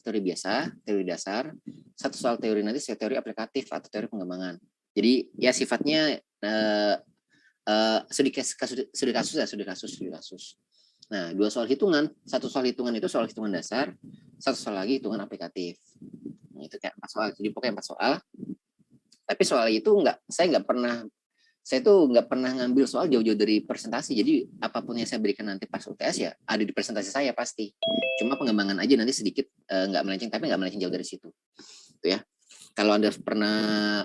teori biasa, teori dasar, satu soal teori nanti teori aplikatif atau teori pengembangan. Jadi ya sifatnya studi kasus. Nah, dua soal hitungan, satu soal hitungan itu soal hitungan dasar, satu soal lagi hitungan aplikatif. Nah, itu kayak 4 soal. Jadi pokoknya 4 soal. Tapi soal itu saya tuh nggak pernah ngambil soal jauh-jauh dari presentasi. Jadi apapun yang saya berikan nanti pas UTS ya ada di presentasi saya pasti. Cuma pengembangan aja nanti sedikit nggak melenceng, tapi nggak melenceng jauh dari situ. Itu ya. Kalau Anda pernah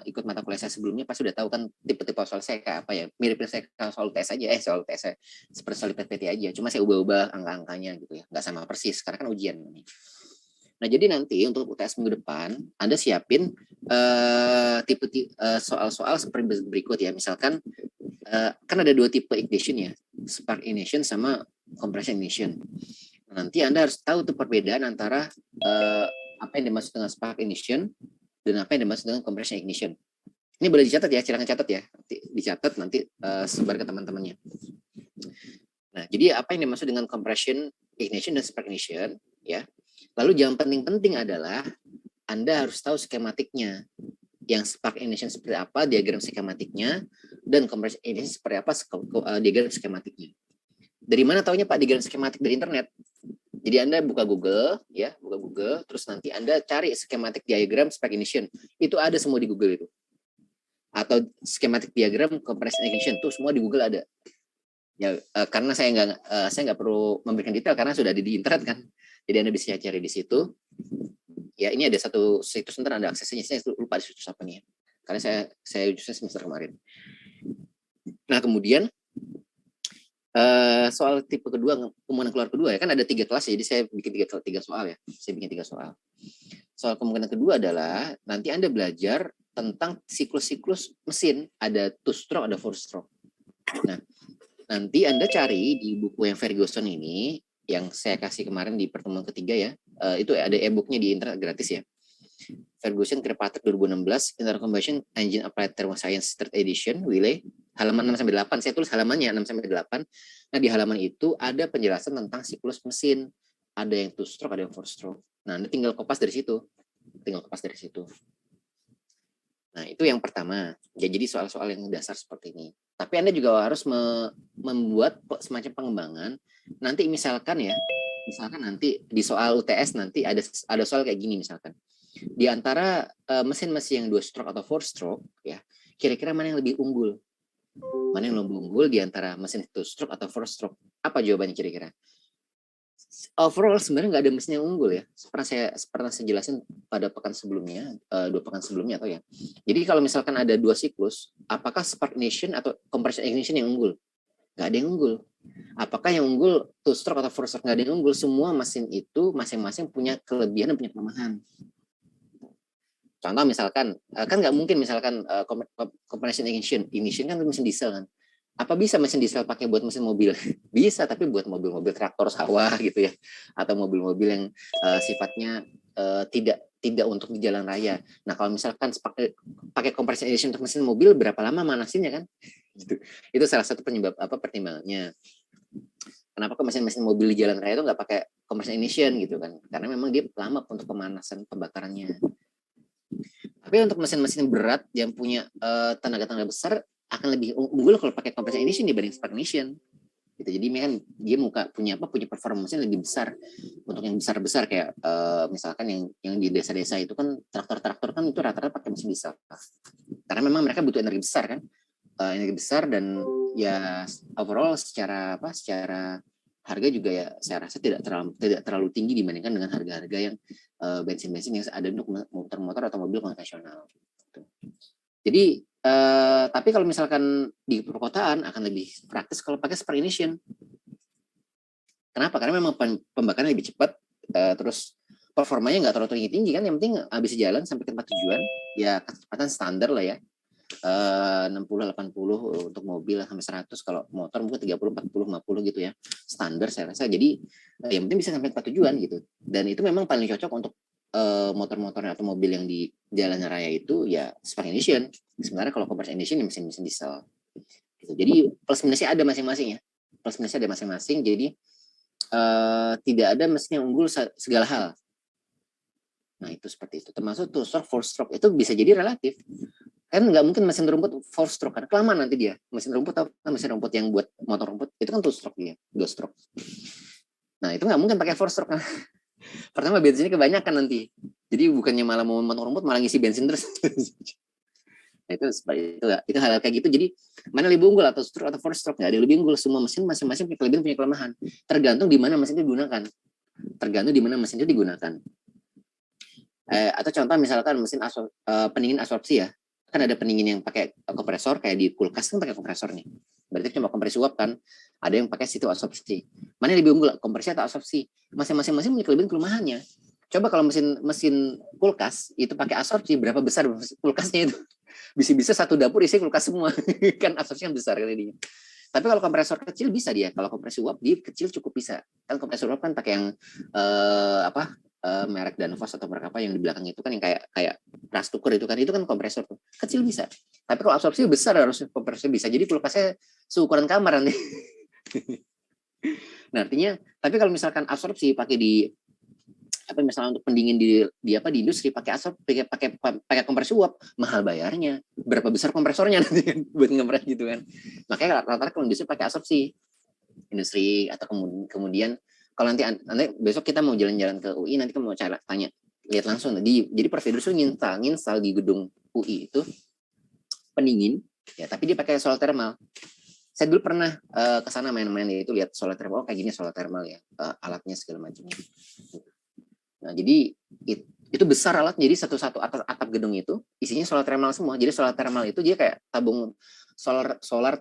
ikut mata kuliah saya sebelumnya pasti udah tahu kan tipe-tipe soal saya kayak apa ya. Mirip saya soal UTS aja, soal UTS saya seperti soal PPT aja. Cuma saya ubah-ubah angka-angkanya gitu ya. Nggak sama persis karena kan ujian. Nah, jadi nanti untuk UTS minggu depan, Anda siapin soal-soal seperti berikut ya. Misalkan, kan ada 2 tipe ignition ya, spark ignition sama compression ignition. Nanti Anda harus tahu tuh perbedaan antara apa yang dimaksud dengan spark ignition dan apa yang dimaksud dengan compression ignition. Ini boleh dicatat ya, silakan catat ya. Nanti dicatat, nanti sebar ke teman-temannya. Nah, jadi apa yang dimaksud dengan compression ignition dan spark ignition ya. Lalu yang penting-penting adalah Anda harus tahu skematiknya. Yang spark ignition seperti apa, diagram skematiknya, dan compression ignition seperti apa, diagram skematiknya. Dari mana taunya Pak diagram skematik? Dari internet. Jadi Anda buka Google, ya, buka Google, terus nanti Anda cari skematik diagram spark ignition. Itu ada semua di Google itu. Atau skematik diagram compression ignition, itu semua di Google ada. Ya, karena saya nggak perlu memberikan detail karena sudah ada di internet kan. Jadi Anda bisa cari di situ. Ya, ini ada satu situs ntar Anda aksesnya. Saya lupa di situs apa nih. Karena saya semester kemarin. Nah, kemudian soal tipe kedua, kemungkinan keluar kedua ya kan ada 3 kelas ya. Jadi saya bikin 3 soal ya. Saya bikin 3 soal. Soal kemungkinan kedua adalah nanti Anda belajar tentang siklus-siklus mesin. Ada 2 stroke, ada 4 stroke. Nah, nanti Anda cari di buku yang Ferguson ini, yang saya kasih kemarin di pertemuan ketiga ya, itu ada e-booknya di internet gratis ya. Ferguson Kirkpatrick 2016, Internal Combustion Engine Applied Thermoscience Third Edition, Wiley, halaman 6-8. Saya tulis halamannya 6-8. Nah, di halaman itu ada penjelasan tentang siklus mesin. Ada yang 2 stroke, ada yang 4 stroke. Nah, Anda tinggal kopas dari situ. Nah, itu yang pertama. Ya, jadi soal-soal yang dasar seperti ini. Tapi Anda juga harus membuat semacam pengembangan. Nanti misalkan nanti di soal UTS nanti ada soal kayak gini misalkan. Di antara mesin-mesin yang 2 stroke atau 4 stroke ya, kira-kira mana yang lebih unggul? Mana yang lebih unggul di antara mesin 2 stroke atau 4 stroke? Apa jawabannya kira-kira? Overall sebenarnya nggak ada mesin yang unggul ya. Pernah saya jelasin pada pekan sebelumnya, 2 pekan sebelumnya atau ya. Jadi kalau misalkan ada 2 siklus, apakah spark ignition atau compression ignition yang unggul? Nggak ada yang unggul. Apakah yang unggul 2 stroke atau 4 stroke? Nggak ada yang unggul. Semua mesin itu masing-masing punya kelebihan dan punya kelemahan. Contoh misalkan, kan nggak mungkin misalkan compression ignition kan mesin diesel kan. Apa bisa mesin diesel pakai buat mesin mobil? Bisa, tapi buat mobil-mobil traktor sawah gitu ya, atau mobil-mobil yang sifatnya tidak untuk di jalan raya. Nah, kalau misalkan pakai compression ignition untuk mesin mobil, berapa lama manasinnya kan? Gitu. Itu salah satu penyebab pertimbangannya. Kenapa mesin-mesin mobil di jalan raya itu nggak pakai compression ignition gitu kan? Karena memang dia lama untuk pemanasan pembakarannya. Tapi untuk mesin-mesin berat yang punya tenaga besar akan lebih unggul kalau pakai compression ignition dibanding spark ignition. Gitu. Jadi kan dia punya performa mesin lebih besar. Untuk yang besar-besar kayak misalkan yang di desa-desa itu kan traktor-traktor kan itu rata-rata pakai mesin diesel. Karena memang mereka butuh energi besar kan. Energi besar dan ya overall secara harga juga ya saya rasa tidak terlalu tinggi dibandingkan dengan harga-harga yang bensin-bensin yang ada untuk motor-motor atau mobil konvensional. Jadi tapi kalau misalkan di perkotaan akan lebih praktis kalau pakai spark ignition. Kenapa? Karena memang pembakaran lebih cepat, terus performanya nggak terlalu tinggi kan, yang penting habis jalan sampai ke tempat tujuan, ya kecepatan standar lah ya. 60-80 untuk mobil sampai 100, kalau motor mungkin 30-40-50 gitu ya, standar saya rasa. Jadi yang penting bisa sampai tempat tujuan gitu, dan itu memang paling cocok untuk motor-motor atau mobil yang di jalan raya itu ya spark ignition. Sebenarnya kalau compression ignition ya mesin diesel gitu. Jadi plus minusnya ada masing-masing ya, jadi tidak ada mesin yang unggul segala hal. Nah itu seperti itu. Termasuk two stroke, four stroke itu bisa jadi relatif. Kan nggak mungkin mesin rumput four stroke kan kelamaan nanti dia. Mesin rumput yang buat motor rumput itu kan two stroke dia, dua stroke. Nah itu nggak mungkin pakai four stroke kan. Pertama bensinnya kebanyakan nanti. Jadi bukannya malah mau motor rumput malah ngisi bensin terus. Nah itu seperti itu hal kayak gitu. Jadi mana lebih unggul atau stroke atau four stroke, nggak ada lebih unggul. Semua mesin masing-masing punya kelebihan punya kelemahan. Tergantung di mana mesin itu digunakan. Atau contoh misalkan mesin pendingin absorpsi ya, kan ada pendingin yang pakai kompresor kayak di kulkas kan pakai kompresor nih. Berarti cuma kompresi uap kan. Ada yang pakai situ absorpsi. Mana yang lebih unggul, kompresi atau absorpsi? Masing-masing punya kelebihan kelemahannya. Coba kalau mesin kulkas itu pakai absorpsi, berapa besar kulkasnya itu? Bisa-bisa satu dapur isi kulkas semua. Kan absorpsinya besar kan jadinya. Tapi kalau kompresor kecil bisa dia. Kalau kompresi uap dia kecil cukup bisa. Kan kompresor uap kan pakai yang merek Danfoss atau merek apa yang di belakang itu kan yang kayak rice cooker itu kan kompresor tuh. Kecil bisa. Tapi kalau absorpsi besar harus kompresor bisa. Jadi kulkasnya seukuran kamar nanti. Nah, artinya tapi kalau misalkan absorpsi pakai di misalnya untuk pendingin di industri pakai kompresi uap, mahal bayarnya. Berapa besar kompresornya nanti kan buat ngepres gitu kan. Makanya rata-rata kalau industri pakai absorpsi. Industri atau kemudian kalau nanti besok kita mau jalan-jalan ke UI, nanti kamu mau tanya, lihat langsung. Jadi Provider itu nginstal di gedung UI itu pendingin, ya tapi dia pakai solar thermal. Saya dulu pernah ke sana main-main itu lihat solar thermal, kayak gini solar thermal ya, alatnya segala macamnya. Nah jadi itu besar alat, jadi satu-satu atap gedung itu isinya solar thermal semua. Jadi solar thermal itu dia kayak tabung solar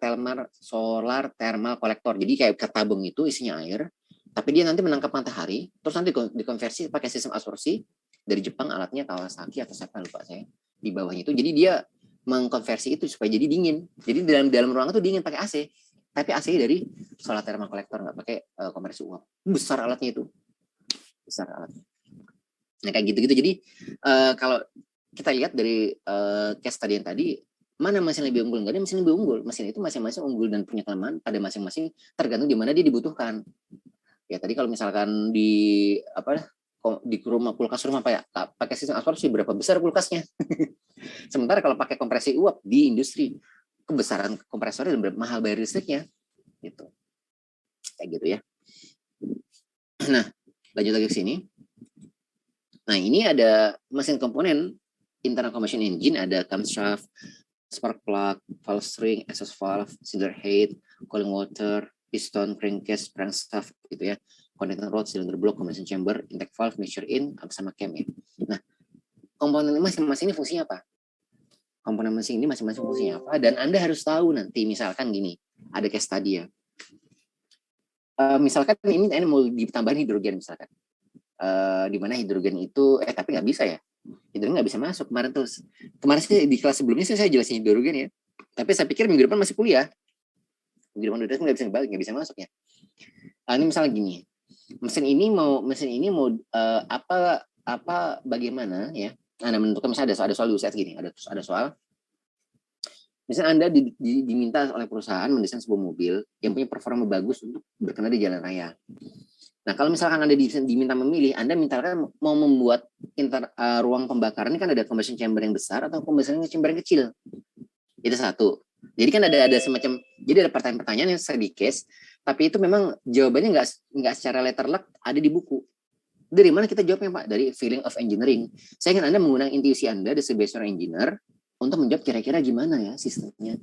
thermal kolektor. Jadi kayak ke tabung itu isinya air. Tapi dia nanti menangkap matahari, terus nanti dikonversi pakai sistem absorpsi dari Jepang, alatnya Kawasaki atau siapa lupa saya di bawahnya itu. Jadi dia mengkonversi itu supaya jadi dingin. Jadi dalam ruangan itu dingin pakai AC. Tapi AC dari solar thermal kolektor, nggak pakai kompresi uap. Besar alatnya itu, besar alatnya. Nah kayak gitu-gitu. Jadi kalau kita lihat dari case tadi yang tadi, mana mesin lebih unggul? Nggak ada mesin lebih unggul. Mesin itu masing-masing unggul dan punya kelemahan pada masing-masing tergantung di mana dia dibutuhkan. Ya tadi kalau misalkan di kulkas rumah pakai sistem absorpsi berapa besar kulkasnya. Sementara kalau pakai kompresi uap di industri kebesaran kompresornya dan berapa mahal bayar listriknya gitu. Kayak gitu ya. Nah, lanjut lagi ke sini. Nah, ini ada mesin komponen internal combustion engine, ada camshaft, spark plug, valve string, exhaust valve, cylinder head, cooling water, piston, crankcase, crankshaft gitu ya, condenser rod, cylinder block, combustion chamber, intake valve, mixture in, sama cam ya. Nah, komponen masing-masing ini fungsinya apa? Komponen mesin ini masing-masing fungsinya apa? Dan Anda harus tahu nanti, misalkan gini, ada case tadi ya. Misalkan ini mau ditambahin hidrogen misalkan. Di mana hidrogen itu, tapi nggak bisa ya. Hidrogen nggak bisa masuk kemarin sih di kelas sebelumnya saya jelasin hidrogen ya. Tapi saya pikir minggu depan masih kuliah. Minggu depan udah nggak bisa masuk ya. Ini misalnya gini, mesin ini mau bagaimana ya? Anda menentukan misalnya ada soal di UCS gini, ada soal. Misalnya Anda diminta oleh perusahaan mendesain sebuah mobil yang punya performa bagus untuk berkendara di jalan raya. Nah, kalau misalkan Anda diminta memilih, Anda misalkan mau membuat ruang pembakaran ini kan ada combustion chamber yang besar atau combustion chamber yang kecil. Itu satu. Jadi kan ada semacam, jadi ada pertanyaan-pertanyaan yang saya di case, tapi itu memang jawabannya nggak secara letter luck ada di buku. Dari mana kita jawabnya Pak? Dari feeling of engineering. Saya ingin Anda menggunakan intuisi Anda sebagai seorang engineer untuk menjawab kira-kira gimana ya sistemnya.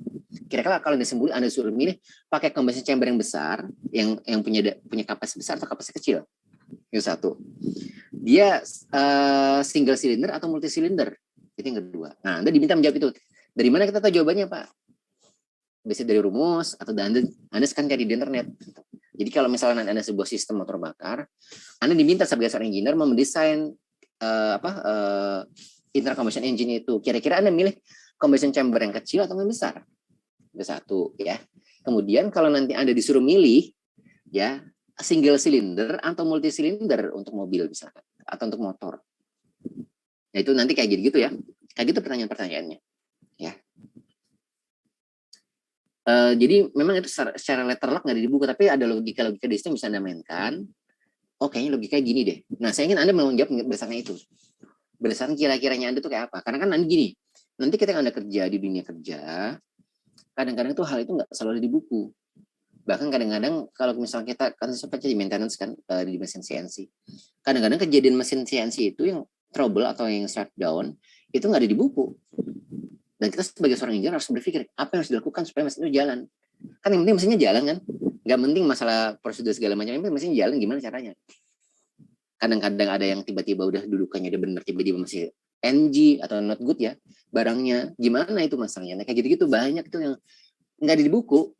Kira-kira kalau Anda suruh milih pakai combustion chamber yang besar, yang punya kapasitas besar atau kapasitas kecil. Itu satu. Dia single cylinder atau multi cylinder. Itu yang kedua. Nah, Anda diminta menjawab itu. Dari mana kita tahu jawabannya, Pak? Bisa dari rumus atau Anda sekarang cari di internet. Jadi kalau misalnya Anda sebuah sistem motor bakar, Anda diminta sebagai seorang engineer mendesain internal combustion engine itu. Kira-kira Anda milih combustion chamber yang kecil atau yang besar? Itu satu ya. Kemudian kalau nanti Anda disuruh milih ya single cylinder atau multi cylinder untuk mobil misalkan atau untuk motor. Nah, itu nanti kayak gitu ya. Kayak gitu pertanyaan-pertanyaannya. Ya. Jadi memang itu secara letter luck nggak ada di buku, tapi ada logika-logika di situ yang bisa Anda mainkan. Oh, kayaknya logikanya gini deh. Nah, saya ingin Anda menjawab berdasarkan itu. berdasarkan kira-kiranya Anda tuh kayak apa. Karena kan nanti gini, nanti kita Anda kerja di dunia kerja, kadang-kadang tuh hal itu nggak selalu ada di buku. Bahkan kadang-kadang kalau misalnya kita kan sempat jadi maintenance kan di mesin CNC. Kadang-kadang kejadian mesin CNC itu yang trouble atau yang shutdown itu nggak ada di buku. Dan kita sebagai seorang engineer harus berpikir apa yang harus dilakukan supaya mesin itu jalan. Kan yang penting mesinnya jalan kan. Nggak penting masalah prosedur segala macam, yang penting mesinnya jalan gimana caranya. Kadang-kadang ada yang tiba-tiba udah dudukannya udah bener, tiba-tiba masih NG atau not good ya barangnya, gimana itu masalahnya. Nah, kayak gitu-gitu banyak tuh yang nggak ada di buku.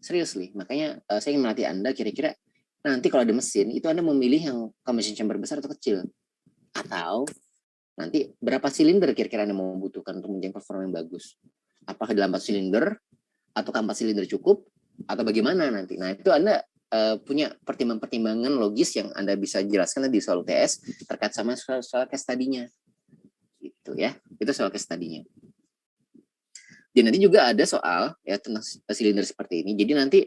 Seriously, makanya saya ingin melatih Anda kira-kira nanti kalau ada mesin, itu Anda memilih yang combustion chamber besar atau kecil. Atau nanti berapa silinder kira-kira Anda membutuhkan untuk menjaga performa yang bagus. Apakah dalam 4 silinder, atau 4 silinder cukup, atau bagaimana nanti. Nah, itu Anda punya pertimbangan-pertimbangan logis yang Anda bisa jelaskan di soal UTS terkait sama soal case study-nya. Gitu ya, itu soal case study-nya. Dan nanti juga ada soal ya tentang silinder seperti ini. Jadi nanti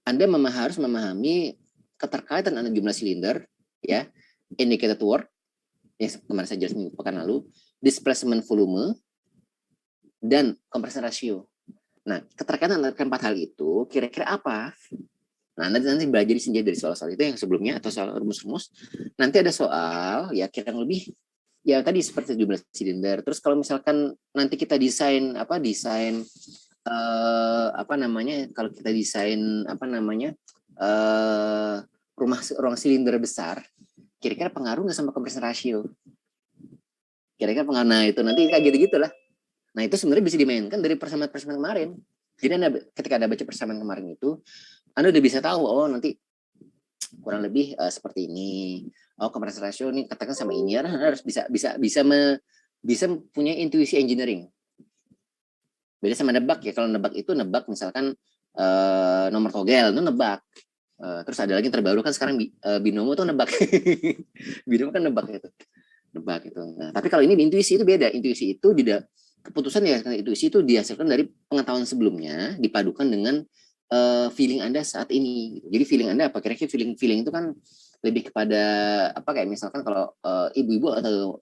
Anda harus memahami keterkaitan antara jumlah silinder, ya, indicated work, yang kemarin saya jelaskan pekan lalu, displacement volume, dan compression ratio. Nah, keterkaitan antara keempat hal itu kira-kira apa? Nah, nanti belajar di dari soal-soal itu yang sebelumnya atau soal rumus-rumus. Nanti ada soal ya kira lebih ya tadi seperti jumlah silinder. Terus kalau misalkan nanti kita desain kalau kita desain ruang silinder besar, kira-kira pengaruh nggak sama compression ratio? Kira-kira pengaruh, nah itu nanti kayak gitu-gitu lah. Nah itu sebenarnya bisa dimainkan dari persamaan kemarin. Jadi ketika Anda baca persamaan kemarin itu, Anda udah bisa tahu, oh nanti kurang lebih seperti ini. Oh compression ratio ini katakan sama ini, Anda harus bisa punya intuisi engineering. Beda sama nebak ya. Kalau nebak itu misalkan nomor togel itu nebak. Terus ada lagi terbaru kan sekarang binomo tuh nebak. Binomo kan nebak itu. Nah, tapi kalau ini intuisi itu beda. Intuisi itu tidak keputusan ya, intuisi itu dihasilkan dari pengetahuan sebelumnya dipadukan dengan feeling Anda saat ini. Jadi feeling Anda apa? Kira-kira feeling itu kan lebih kepada apa, kayak misalkan kalau ibu-ibu atau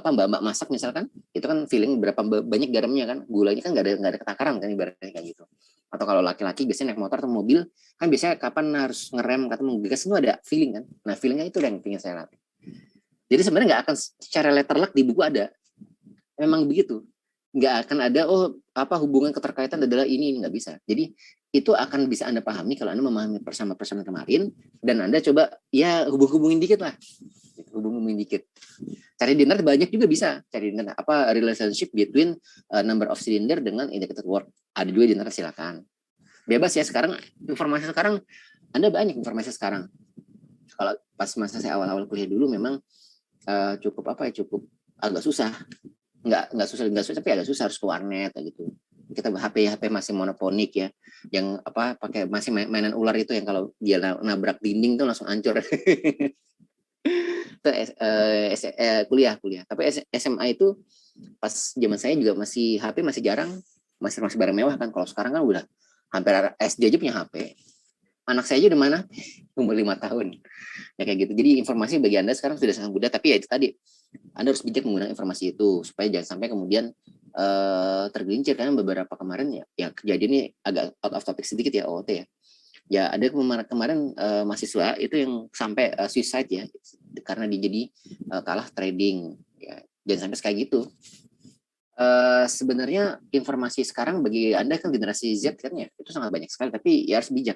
mbak-mbak masak misalkan, itu kan feeling berapa banyak garamnya kan, gulanya kan nggak ada ketakaran kan ibaratnya kayak gitu. Atau kalau laki-laki biasanya naik motor atau mobil kan biasanya kapan harus ngerem atau menggegas itu ada feeling kan. Nah feelingnya itu yang ingin saya latih. Jadi sebenarnya nggak akan secara letterlock di buku ada, memang begitu. Nggak akan ada hubungan keterkaitan adalah ini, nggak bisa. Jadi itu akan bisa Anda pahami kalau Anda memahami persamaan kemarin dan Anda coba ya hubungin dikit lah. Hubungin dikit. Cari di internet banyak juga bisa. Cari di internet apa relationship between number of cylinder dengan indicated work. Ada juga di internet, silakan. Bebas ya sekarang, informasi sekarang Anda banyak informasi sekarang. Kalau pas masa saya awal-awal kuliah dulu memang cukup agak susah. Nggak susah tapi agak susah, harus ke warnet kayak gitu. Kita HP masih monoponik ya, yang pakai masih mainan ular itu yang kalau dia nabrak dinding tuh langsung hancur. Itu kuliah. Tapi SMA itu pas zaman saya juga masih HP masih jarang, masih barang mewah kan. Kalau sekarang kan udah hampir SD aja punya HP. Anak saya aja udah mana umur 5 tahun ya kayak gitu. Jadi informasi bagi Anda sekarang sudah sangat mudah, tapi ya itu tadi Anda harus bijak menggunakan informasi itu supaya jangan sampai kemudian tergelincir. Karena beberapa kemarin ya kejadian ini agak out of topic sedikit ya, OOT ya. Ya ada kemarin mahasiswa itu yang sampai suicide ya karena dia jadi kalah trading ya. Jangan sampai kayak gitu. Sebenarnya informasi sekarang bagi Anda kan generasi Z kan ya, itu sangat banyak sekali, tapi ya harus bijak.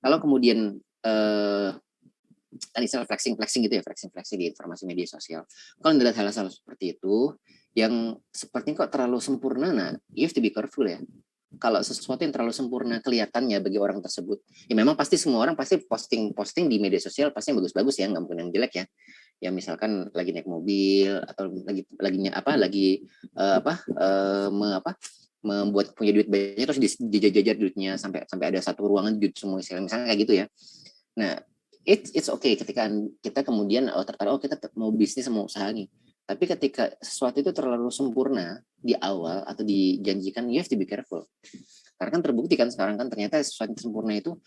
Kalau kemudian kan istilah flexing gitu ya, flexing di informasi media sosial. Kalau melihat hal-hal seperti itu yang sepertinya kok terlalu sempurna, nah you have to be careful ya. Kalau sesuatu yang terlalu sempurna kelihatannya bagi orang tersebut, ya memang pasti semua orang pasti posting di media sosial pasti yang bagus-bagus ya, nggak mungkin yang jelek ya. Ya misalkan lagi naik mobil atau membuat punya duit banyak terus dijajar duitnya sampai ada satu ruangan duit semua, misalnya kayak gitu ya. Nah, it's okay ketika kita kemudian tertarik kita mau bisnis, mau usaha nih. Tapi ketika sesuatu itu terlalu sempurna di awal atau dijanjikan, you have to be careful. Karena kan terbukti kan sekarang kan ternyata sesuatu yang sempurna itu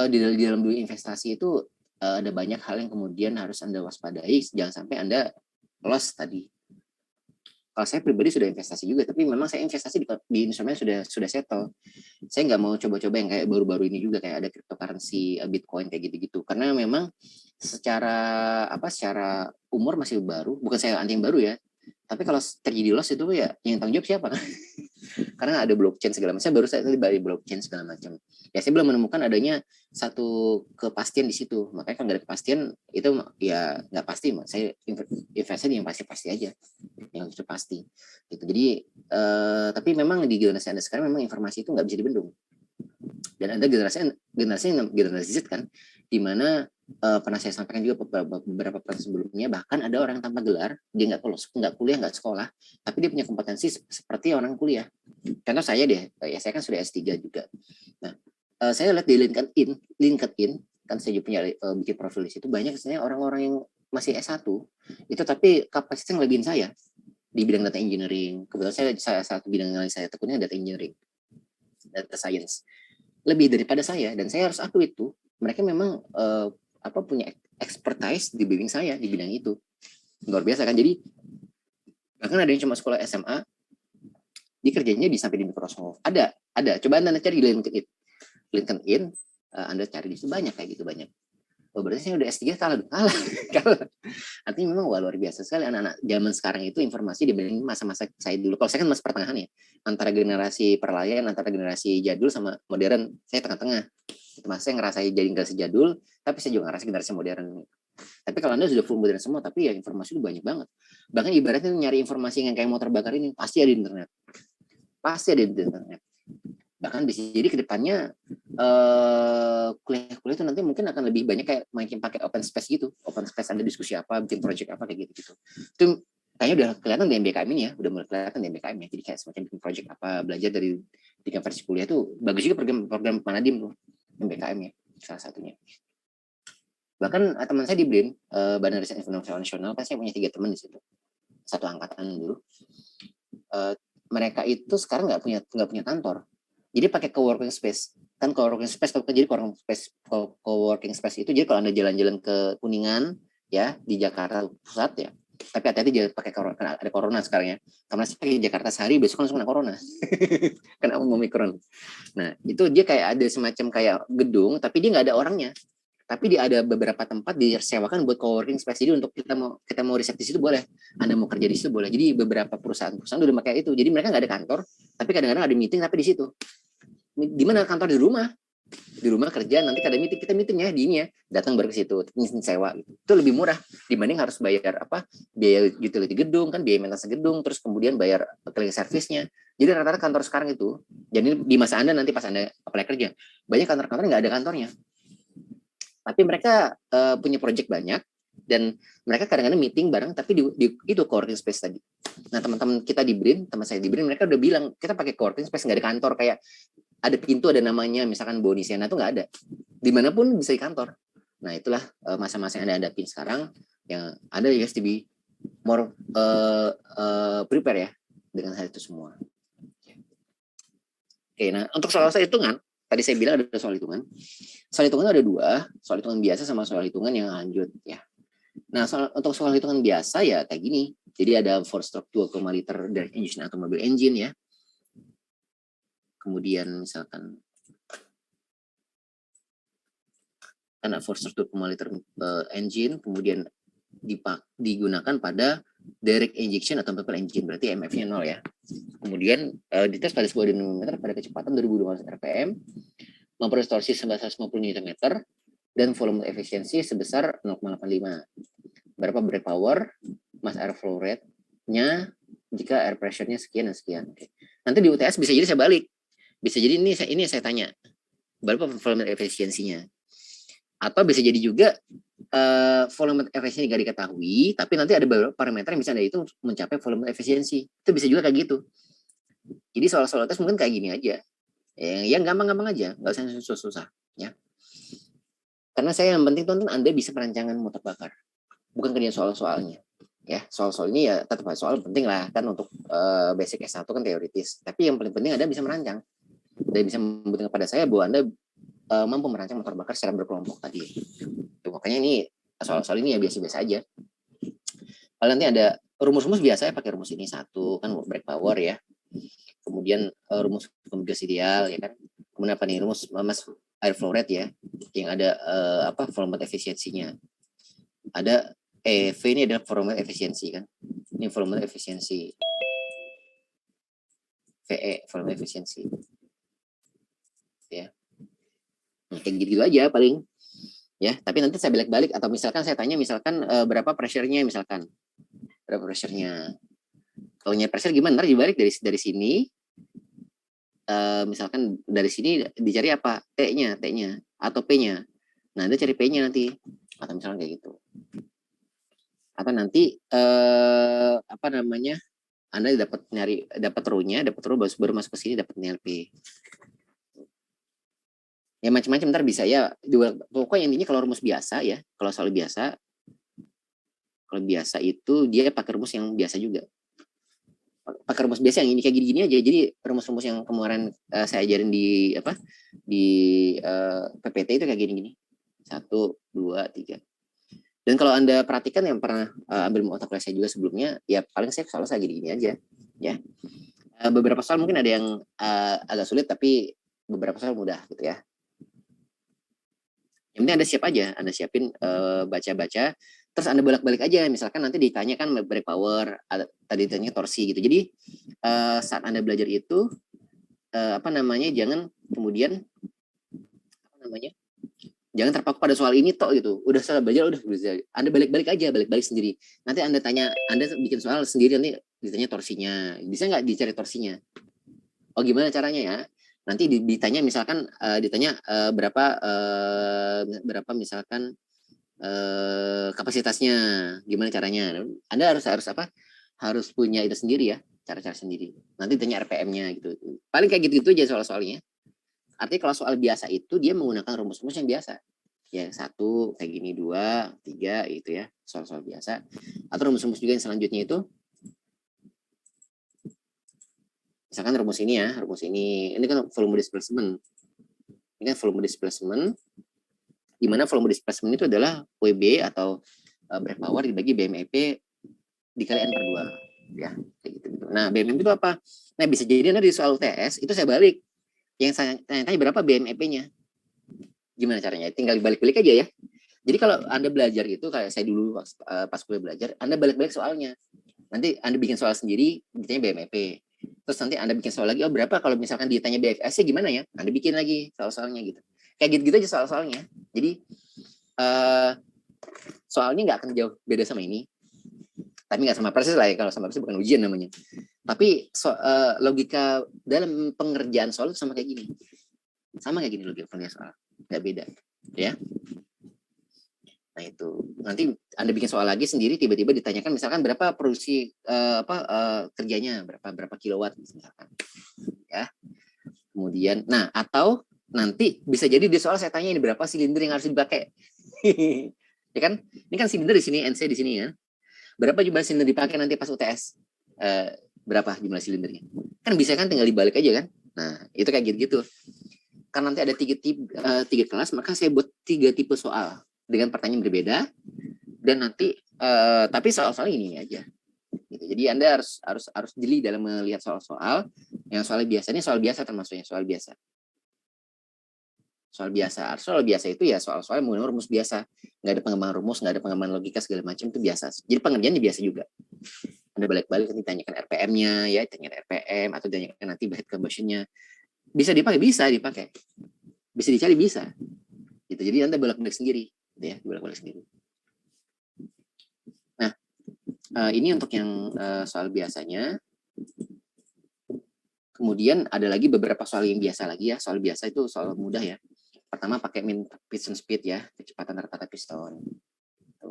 di dalam dunia investasi itu ada banyak hal yang kemudian harus Anda waspadai. Jangan sampai Anda loss tadi. Kalau saya pribadi sudah investasi juga, tapi memang saya investasi di instrumen sudah settle. Saya nggak mau coba-coba yang kayak baru-baru ini juga kayak ada cryptocurrency, Bitcoin kayak gitu-gitu. Karena memang secara umur masih baru, bukan saya anti yang baru ya. Tapi kalau terjadi loss itu ya yang tanggung jawab siapa? Karena ada blockchain segala macam. Saya baru tadi dari blockchain segala macam. Ya saya belum menemukan adanya satu kepastian di situ. Makanya kalau nggak ada kepastian itu ya nggak pasti. Saya investasi yang pasti-pasti aja, yang itu pasti. Gitu. Jadi tapi memang di generasi Anda sekarang memang informasi itu nggak bisa dibendung. Dan ada generasi Z kan, di mana pernah saya sampaikan juga beberapa pertemuan sebelumnya, bahkan ada orang tanpa gelar, dia nggak kuliah, nggak sekolah, tapi dia punya kompetensi seperti orang kuliah. Contoh saya deh, ya saya kan sudah S3 juga. Nah, saya lihat di LinkedIn kan saya juga punya bikin profil di situ, banyak sebenarnya orang-orang yang masih S1 itu tapi kapasitasnya ngelebihin saya di bidang data engineering. Kebetulan saya satu bidang yang saya tekuni data engineering, data science, lebih daripada saya, dan saya harus akui itu mereka memang punya expertise di bidang saya di bidang itu luar biasa kan. Jadi bahkan ada yang cuma sekolah SMA, dia kerjanya di sampai di Microsoft. Ada coba Anda cari di LinkedIn, Anda cari di situ banyak kayak gitu, banyak. Oh, berarti saya udah S3 kalah. Artinya memang luar biasa sekali anak-anak zaman sekarang itu informasi dibanding masa-masa saya dulu. Kalau saya kan masih pertengahan ya, antara generasi perlayan, antara generasi jadul sama modern, saya tengah-tengah. Mas saya ngerasain jadi generasi jadul, tapi saya juga ngerasain generasi modern. Tapi kalau Anda sudah full modern semua, tapi ya informasi itu banyak banget. Bahkan ibaratnya nyari informasi yang kayak motor bakar ini pasti ada di internet. Pasti ada di internet. Bahkan bisa jadi kedepannya kuliah-kuliah itu nanti mungkin akan lebih banyak kayak makin pakai open space gitu. Open space Anda diskusi apa, bikin project apa kayak gitu. Itu kayaknya udah kelihatan di MBKM ini ya, udah mulai kelihatan di MBKM ya. Jadi kayak semacam bikin project apa, belajar dari 3 versi kuliah tuh bagus juga program Manadim tuh, MBKM ya salah satunya. Bahkan teman saya di BRIN, Badan Riset Informasi Nasional, kan saya punya 3 teman di situ, satu angkatan dulu. Mereka itu sekarang nggak punya kantor, jadi pakai coworking space. Kan coworking space, jadi coworking space itu, jadi kalau Anda jalan-jalan ke Kuningan ya di Jakarta Pusat ya, tapi hati-hati jangan pakai corona, ada corona sekarang ya. Karena saya di Jakarta sehari, besok langsung kena corona. Kena Omikron. Nah, itu dia kayak ada semacam kayak gedung, tapi dia nggak ada orangnya. Tapi ada beberapa tempat disewakan buat coworking space. Jadi untuk kita mau riset di situ boleh, Anda mau kerja di situ boleh. Jadi beberapa perusahaan udah pakai itu. Jadi mereka nggak ada kantor, tapi kadang-kadang ada meeting tapi di situ. Di mana kantor? Di rumah kerja, nanti ada meeting, kita meetingnya di ini ya, datang baru ke situ, sewa gitu. Itu lebih murah dibanding harus bayar biaya utility gedung kan, biaya maintenance gedung, terus kemudian bayar cleaning service-nya. Jadi rata-rata kantor sekarang itu, jadi di masa Anda nanti pas Anda apply kerja, banyak kantor-kantor nggak ada kantornya. Tapi mereka punya project banyak, dan mereka kadang-kadang meeting bareng, tapi di itu coworking space tadi. Nah, teman-teman kita di BRIN, teman saya di BRIN, mereka udah bilang, kita pakai coworking space, nggak ada kantor, kayak ada pintu, ada namanya, misalkan Bonisiana itu nggak ada. Dimanapun bisa di kantor. Nah, itulah masa-masa yang Anda hadapin sekarang, yang Anda harus be more prepare ya, dengan hal itu semua. Oke, nah untuk soal hitungan, tadi saya bilang ada soal hitungan. Soal hitungan ada 2, soal hitungan biasa sama soal hitungan yang lanjut ya. Nah, untuk soal hitungan biasa ya kayak gini. Jadi ada force stroke 2,5 liter dari engine atau mobil engine ya. Kemudian misalkan karena force stroke 2,5 liter engine, kemudian digunakan pada direct injection atau people engine, berarti MF-nya 0 ya. Kemudian dites pada sebuah dinamometer pada kecepatan 2.200 rpm, memperoleh torsi sebesar 150 Nm, dan volume efisiensi sebesar 0,85. Berapa brake power, mass airflow rate-nya, jika air pressure-nya sekian dan sekian. Oke. Nanti di UTS bisa jadi saya balik. Bisa jadi ini saya tanya, berapa volume efisiensinya? Atau bisa jadi juga volume efisiensi nggak diketahui, tapi nanti ada beberapa parameter yang bisa Anda hitung mencapai volume efisiensi. Itu bisa juga kayak gitu. Jadi soal-soal tes mungkin kayak gini aja. Yang gampang-gampang aja, nggak usah susah-susah. Ya. Karena saya yang penting tonton Anda bisa perancangan motor bakar. Bukan kerja soal-soalnya. Ya, soal-soal ini ya tetap soal penting lah kan untuk basic S1 kan teoritis. Tapi yang paling penting Anda bisa merancang. Dan bisa membuktikan kepada saya bahwa Anda mampu merancang motor bakar secara berkelompok tadi. Makanya ini soal-soal ini ya biasa-biasa aja. Kalau nanti ada rumus-rumus biasa ya pakai rumus ini satu kan break power ya. Kemudian rumus kompresi ideal ya kan. Kemudian apa nih rumus mass air flow rate ya, yang ada volume efisiensinya. Ada V ini adalah volume efisiensi kan. Ini volume efisiensi. VE volume efisiensi. Ya. Nah, kayak gitu aja paling. Ya, tapi nanti saya balik-balik atau misalkan saya tanya misalkan berapa pressure-nya misalkan. Berapa pressure-nya. Kalau nyari pressure gimana? Ntar dibalik dari sini. Misalkan dari sini dicari apa? T-nya atau P-nya. Nah, Anda cari P-nya nanti. Atau misalkan kayak gitu. Atau nanti apa namanya? Anda dapat row-nya, baru masuk ke sini dapat nilai P. Ya macam-macam ntar bisa ya. Pokoknya intinya kalau rumus biasa ya, kalau soal biasa, kalau biasa itu dia pakai rumus yang biasa juga. Pakai rumus biasa yang ini kayak gini-gini aja. Jadi rumus-rumus yang kemarin saya ajarin di PPT itu kayak gini-gini. 1, 2, 3. Dan kalau Anda perhatikan yang pernah ambil mata kuliah saya juga sebelumnya, ya paling saya soal saya gini-gini aja. Ya. Beberapa soal mungkin ada yang agak sulit, tapi beberapa soal mudah gitu ya. Yang penting Anda siap aja, Anda siapin baca-baca, terus Anda bolak-balik aja. Misalkan nanti ditanya kan break power, tadi ditanya torsi gitu. Jadi saat Anda belajar itu jangan kemudian jangan terpaku pada soal ini toh gitu. Udah salah belajar udah bisa. Anda balik-balik aja, balik-balik sendiri. Nanti Anda bikin soal sendiri, nanti ditanya torsinya. Bisa nggak dicari torsinya? Oh gimana caranya ya? Nanti ditanya misalkan berapa misalkan kapasitasnya, gimana caranya? Anda harus punya itu sendiri ya, cara-cara sendiri. Nanti tanya RPM-nya gitu. Paling kayak gitu-gitu aja soal-soalnya. Artinya kalau soal biasa itu dia menggunakan rumus-rumus yang biasa. Ya 1 kayak gini, 2, 3 gitu ya, soal-soal biasa. Atau rumus-rumus juga yang selanjutnya itu misalkan rumus ini ya, ini kan volume displacement. Ini kan volume displacement, di mana volume displacement itu adalah WB atau break power dibagi BMEP dikali N per 2. Ya, kayak gitu. Nah, BMEP itu apa? Nah, bisa jadi nanti di soal UTS, itu saya balik. Yang saya tanya berapa BMEP-nya? Gimana caranya? Tinggal dibalik-balik aja ya. Jadi kalau Anda belajar itu, kayak saya dulu pas kuliah belajar, Anda balik-balik soalnya. Nanti Anda bikin soal sendiri, ditanya BMEP. Terus nanti Anda bikin soal lagi, oh berapa kalau misalkan ditanya BFS-nya gimana ya? Anda bikin lagi soal-soalnya gitu. Kayak gitu-gitu aja soal-soalnya. Jadi soalnya nggak akan jauh beda sama ini. Tapi nggak sama persis lah ya, kalau sama persis bukan ujian namanya. Tapi logika dalam pengerjaan soal itu sama kayak gini. Sama kayak gini logika pengerjaan soal. Nggak beda. Ya. Nah itu nanti Anda bikin soal lagi sendiri, tiba-tiba ditanyakan misalkan berapa produksi kerjanya, berapa kilowatt misalkan ya. Kemudian atau nanti bisa jadi di soal saya tanya ini berapa silinder yang harus dipakai. Ya kan, ini kan silinder di sini, NC di sini ya, berapa jumlah silinder dipakai nanti pas UTS, berapa jumlah silindernya kan, bisa kan tinggal dibalik aja kan. Nah itu kayak gitu kan. Nanti ada tiga kelas, maka saya buat 3 tipe soal dengan pertanyaan berbeda, dan nanti tapi soal-soal ini aja gitu. Jadi Anda harus jeli dalam melihat soal-soal yang soal biasa. Ini soal biasa termasuknya soal biasa itu ya soal-soal yang menggunakan rumus biasa, nggak ada pengembangan rumus, nggak ada pengembangan logika segala macam, itu biasa. Jadi pengerjaannya biasa juga. Anda balik-balik nanti tanyakan RPM-nya ya, tanyakan RPM atau tanyakan nanti head combustion-nya, bisa dipakai bisa dicari bisa gitu. Jadi Anda bolak-balik sendiri ya, bolak-balik sendiri. Nah ini untuk yang soal biasanya. Kemudian ada lagi beberapa soal yang biasa lagi ya. Soal biasa itu soal mudah ya. Pertama pakai min piston speed ya, kecepatan rata-rata piston.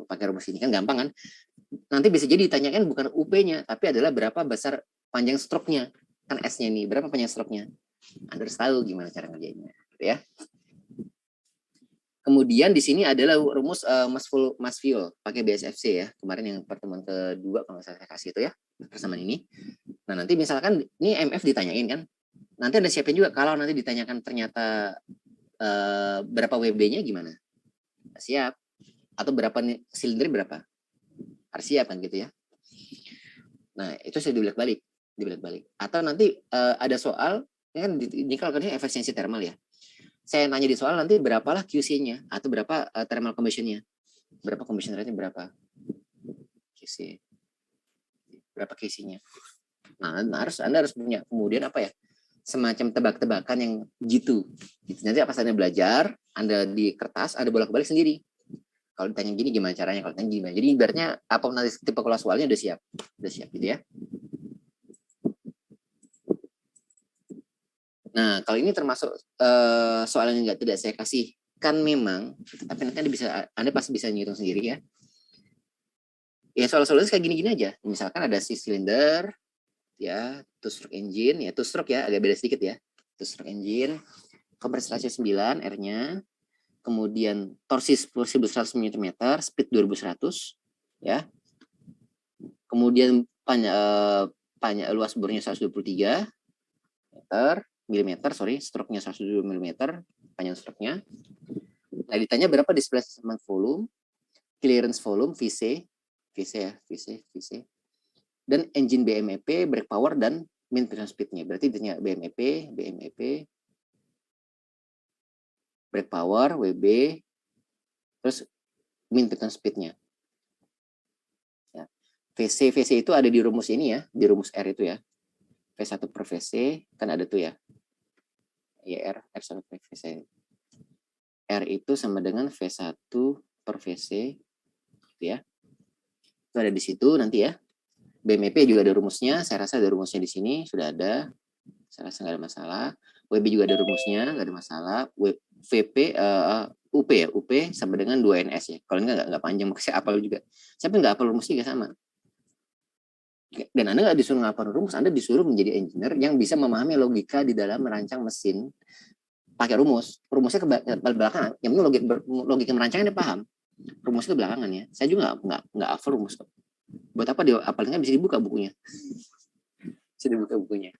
Pakai rumus ini kan gampang kan. Nanti bisa jadi ditanyakan bukan UP-nya, tapi adalah berapa besar panjang stroke-nya. Kan S-nya ini, berapa panjang stroke-nya. Anda harus tahu gimana cara ngerjainnya ya. Kemudian di sini adalah rumus mass fuel pakai BSFC ya. Kemarin yang pertemuan kedua kalau saya kasih itu ya, persamaan ini. Nah, nanti misalkan ini MF ditanyain kan. Nanti Anda siapin juga kalau nanti ditanyakan ternyata berapa WB-nya gimana? Siap. Atau berapa silinder berapa? Harus siap kan gitu ya. Nah, itu saya dibalik-balik. Atau nanti ada soal, ini kan ini kalau kan efisiensi thermal ya. Saya nanya di soal nanti berapalah QC-nya atau berapa thermal combustion-nya. Berapa combustion rate-nya berapa? QC. Berapa QC-nya. Nah, Anda harus punya kemudian apa ya? Semacam tebak-tebakan yang gitu. Nanti pas Anda belajar, Anda di kertas, ada bolak-balik sendiri. Kalau ditanya gini gimana caranya, kalau ditanya gimana. Jadi ibaratnya apa nanti tipe kelas soalnya udah siap gitu ya. Nah, kalau ini termasuk soal yang tidak saya kasih kan memang, tapi nanti Anda pasti bisa ngitung sendiri ya. Ya soal-soalnya kayak gini-gini aja. Misalkan ada 6 silinder, ya, two stroke engine, ya two stroke ya, agak beda sedikit ya. Two stroke engine, kompresi rasio 9 R-nya, kemudian torsi 1100 Nm, speed 2100 ya. Kemudian luas bornya 123 milimeter, stroke-nya 120 mm, panjang stroke-nya. Nah, ditanya berapa displacement volume, clearance volume, VC ya, VC. Dan engine BMEP, brake power, dan min percent speed-nya. Berarti ditanya BMEP, brake power, WB, terus min percent speed-nya. Ya. VC itu ada di rumus ini ya, di rumus R itu ya. V1 per VC, kan ada tuh ya. R 1 per VC. R itu sama dengan V1 per VC, gitu ya. Itu ada di situ nanti ya. BMP juga ada rumusnya, saya rasa ada rumusnya di sini, sudah ada. Saya rasa nggak ada masalah. WB juga ada rumusnya, nggak ada masalah. VP, UP ya, UP sama dengan 2NS ya. Kalau nggak panjang, makanya saya apal juga. Saya nggak apal rumusnya juga sama. Dan Anda nggak disuruh ngapal rumus, Anda disuruh menjadi engineer yang bisa memahami logika di dalam merancang mesin pakai rumus. Rumusnya ke belakang, yang penting logika merancangnya Anda paham. Rumusnya ke belakangan ya. Saya juga nggak hafal rumus kok. Buat apa dia apalnya bisa dibuka bukunya? Bisa dibuka bukunya.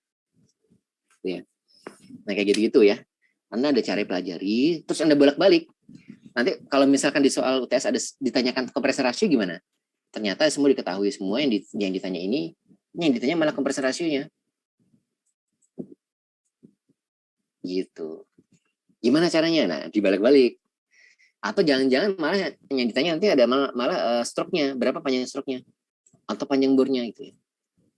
Ya. Nah kayak gitu-gitu ya. Anda ada cara pelajari, terus Anda bolak-balik. Nanti kalau misalkan di soal UTS ada ditanyakan kompresor rasio gimana? Ternyata semua diketahui semua yang ditanya ini, yang ditanya malah kompresor rasionya. Gitu. Gimana caranya? Nah, dibalik-balik. Atau jangan-jangan malah yang ditanya nanti ada malah stroke-nya, berapa panjang stroke-nya? Atau panjang bornya gitu ya.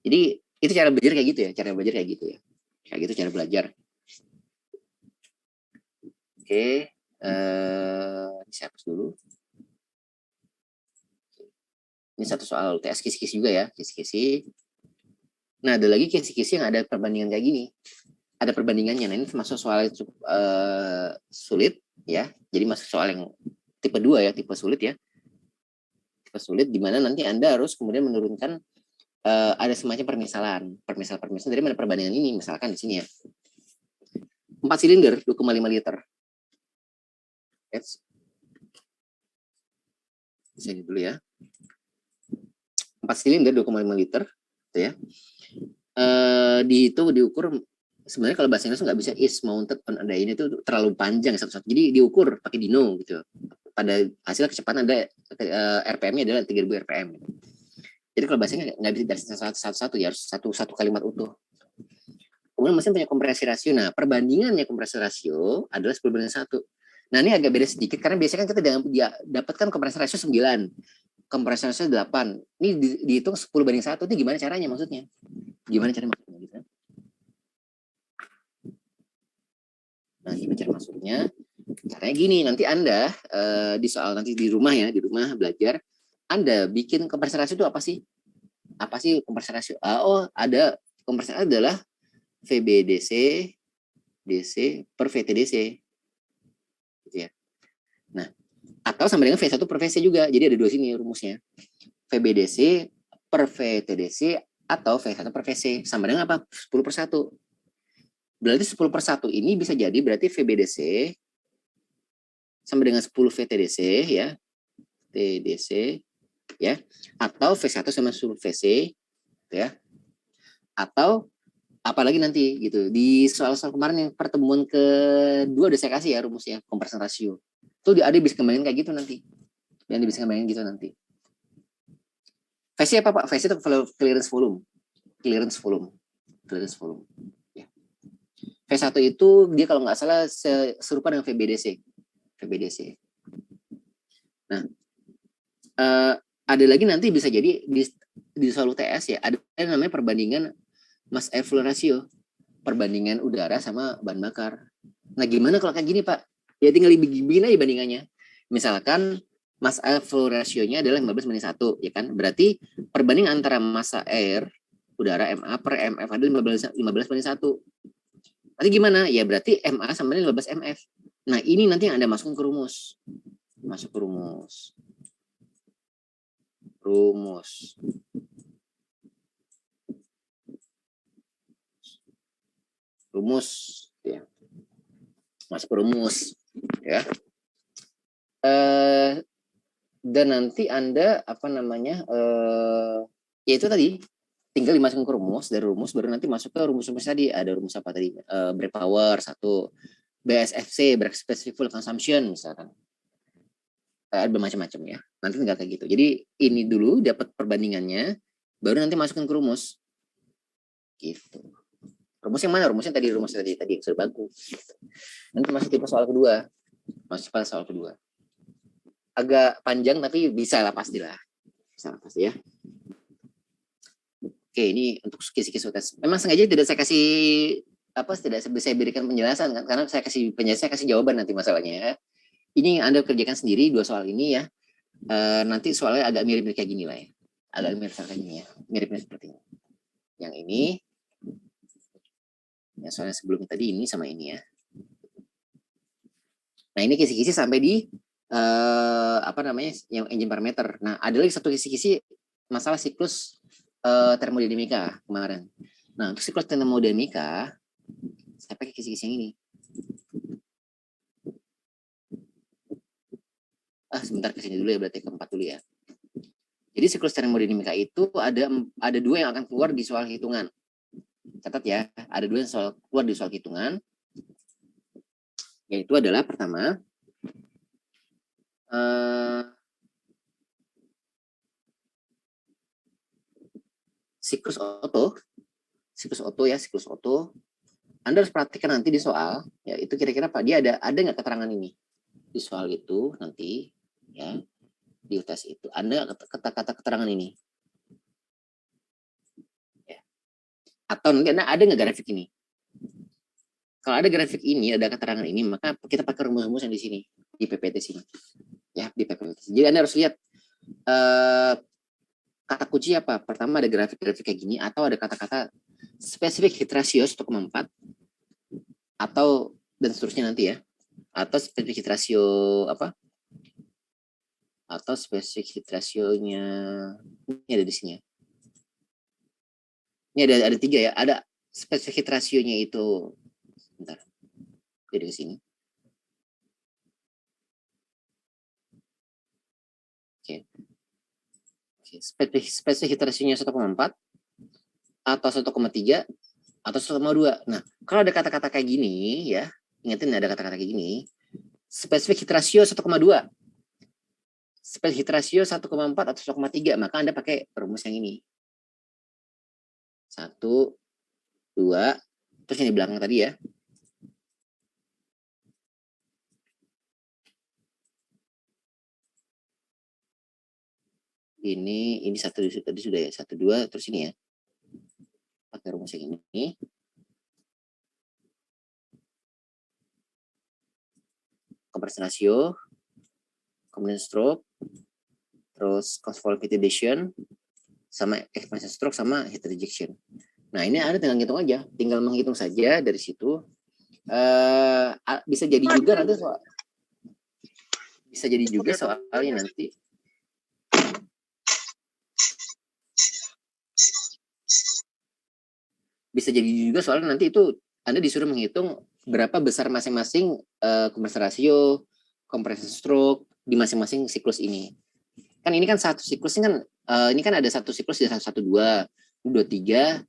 Jadi itu cara belajar kayak gitu ya, cara belajar kayak gitu ya. Kayak gitu cara belajar. Oke, saya hapus dulu. Ini satu soal UTS kisi-kisi juga ya, kisi-kisi. Nah, ada lagi kisi-kisi yang ada perbandingan kayak gini. Ada perbandingannya. Nah, ini termasuk soal yang cukup sulit ya. Jadi masuk soal yang tipe 2 ya, tipe sulit ya. Tipe sulit di mana nanti Anda harus kemudian menurunkan ada semacam permisalan dari mana perbandingan ini. Misalkan di sini ya. 4 silinder 2,5 liter. Sini dulu ya. 4 silinder 2,5 liter gitu ya. Diukur sebenarnya kalau bahasa Inggris nggak bisa is mounted on ada ini tuh terlalu panjang satu-satu. Jadi diukur pakai dino gitu. Pada hasil kecepatan ada RPM-nya adalah 3000 RPM. Jadi kalau bahasanya nggak bisa dari satu-satu ya, harus satu kalimat utuh. Kemudian mesin punya kompresi rasio. Nah, perbandingannya kompresi rasio adalah 10:1. Nah, ini agak beda sedikit karena biasanya kan kita dapatkan kompresi rasio 9. Kompresi rasio 8. Ini dihitung 10:1. Itu gimana caranya maksudnya? Gimana cara maksudnya gitu? Nah, gimana cara maksudnya? Caranya gini, nanti Anda di soal nanti di rumah ya, di rumah belajar, Anda bikin kompresi rasio itu apa sih? Apa sih kompresi rasio? Oh, ada kompresi adalah VBDC DC per VTDC. Gitu ya. Nah, atau sama dengan V1 per VC juga. Jadi ada dua sini rumusnya. VBDC per VTDC atau V1 per VC. Sama dengan apa? 10/1. Berarti 10/1 ini bisa jadi berarti VBDC sama dengan 10 VTDC ya. TDC ya. Atau V1 sama 10 VC ya. Atau apalagi nanti gitu. Di soal-soal kemarin yang pertemuan kedua udah saya kasih ya rumusnya, compression ratio. Tuh ada bisa kembangin kayak gitu nanti. Dan bisa kembangin gitu nanti. Phase apa Pak? Phase itu clearance volume. Clearance volume. Clearance volume. Ya. V1 itu dia kalau nggak salah serupa dengan VBDC. VBDC. Nah, ada lagi nanti bisa jadi di soal UTS ya, ada yang namanya perbandingan mass air flow ratio, perbandingan udara sama bahan bakar. Nah, gimana kalau kayak gini, Pak? Ya tinggal bikin aja bandingannya. Misalkan mass air flow ratio-nya adalah 15/1, ya kan? Berarti perbandingan antara massa air udara MA per MF ada 15/1. Nanti gimana? Ya berarti MA sama dengan 15 MF. Nah, ini nanti yang Anda masukkan ke rumus. Masuk ke rumus. Rumus ya. Masuk ke rumus ya. Dan nanti Anda apa namanya? Ya itu tadi tinggal dimasukkan ke rumus, dari rumus baru nanti masuk ke rumus-rumus tadi. Ada rumus apa tadi? Break power 1, BSFC, break specific fuel consumption misalkan. Ada macam-macam ya. Nanti tinggal kayak gitu. Jadi ini dulu dapat perbandingannya, baru nanti masukkan ke rumus. Gitu. Rumus yang mana? Rumus tadi yang sudah bagus. Nanti masuk ke soal kedua. Masuk pada soal kedua. Agak panjang tapi bisa lah pastilah. Bisa lah pasti ya. Oke, ini untuk kisi-kisi UTS. Memang sengaja tidak saya kasih tidak saya berikan penjelasan kan, karena saya kasih jawaban nanti masalahnya ya. Ini Anda kerjakan sendiri 2 soal ini ya. Nanti soalnya agak mirip-mirip kayak gini lah ya. Agak mirip kayak gini ya. Mirip-mirip seperti ini. Yang ini ya, soalnya sebelumnya tadi ini sama ini ya. Nah, ini kisi-kisi sampai di yang engine parameter. Nah, ada lagi satu kisi-kisi masalah siklus termodinamika kemarin. Nah, untuk siklus termodinamika saya pakai kisi-kisi yang ini. Sebentar kesini dulu ya, berarti keempat dulu ya. Jadi siklus termodinamika itu ada 2 yang akan keluar di soal hitungan. Catat ya, ada 2 yang keluar di soal hitungan. Yaitu adalah pertama, siklus oto. Anda harus perhatikan nanti di soal, ya itu kira-kira Pak, dia ada nggak keterangan ini di soal itu nanti, ya di UTS itu Anda kata-kata keterangan ini, ya. Atau nanti ada nggak grafik ini? Kalau ada grafik ini, ada keterangan ini, maka kita pakai rumus-rumus yang di sini, di PPT sini, ya di PPT. Jadi Anda harus lihat kata kunci apa? Pertama ada grafik-grafik kayak gini, atau ada kata-kata spesifik heat ratio 1,4, atau dan seterusnya nanti ya, atau spesifik heat ratio apa? Atau spesifik heat ratio-nya ini ada di sini. Ini ada 3 ya. Ada spesifik heat ratio-nya itu, bentar, jadi ke sini. Oke. Spesifik heat ratio-nya 1,4 atau 1,3 atau 1,2. Nah, kalau ada kata-kata kayak gini ya, ingetin ada kata-kata kayak gini. Spesifik heat ratio 1,2. Spesifik heat ratio 1,4 atau 1,3, maka Anda pakai rumus yang ini. 1, 2, terus yang di belakang tadi ya. Ini 1 tadi sudah ya, 1, 2, terus ini ya. Pakai rumus yang ini. Compression ratio, combustion stroke, terus cost validation, sama expansion stroke, sama heat rejection. Nah, ini Anda tinggal ngitung aja, tinggal menghitung saja dari situ. Bisa jadi juga nanti soalnya nanti. Bisa jadi juga soalnya nanti itu Anda disuruh menghitung berapa besar masing-masing compression ratio, compression stroke di masing-masing siklus ini. Kan ini kan satu siklus ini kan ada satu siklus di 1, 2, 2, 3,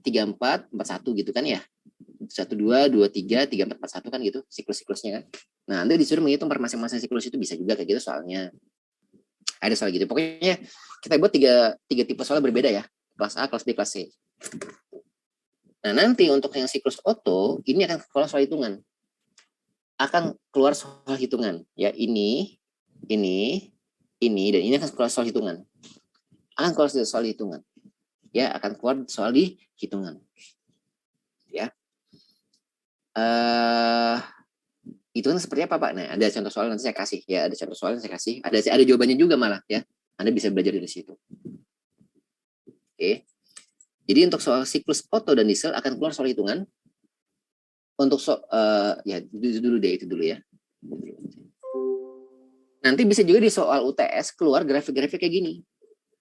3, 4, 4, 1 gitu kan ya. 1, 2, 2, 3, 3, 4, 4, 1 kan gitu siklus-siklusnya kan. Nah, Anda disuruh menghitung per masing-masing siklus itu, bisa juga kayak gitu soalnya. Ada soal gitu. Pokoknya kita buat tiga tipe soal berbeda ya. Kelas A, kelas B, kelas C. Nah, nanti untuk yang siklus oto, ini akan keluar soal hitungan. Akan keluar soal hitungan. Ya, ini, dan ini akan keluar soal hitungan. Akan keluar soal hitungan. Ya, akan keluar soal di hitungan. Ya. Itu kan seperti apa, Pak? Nah, ada contoh soal nanti saya kasih. Ya, ada contoh soal yang saya kasih. Ada jawabannya juga malah, ya. Anda bisa belajar dari situ. Oke. Jadi untuk soal siklus Otto dan Diesel akan keluar soal hitungan. Untuk ya itu dulu ya. Nanti bisa juga di soal UTS keluar grafik-grafik kayak gini.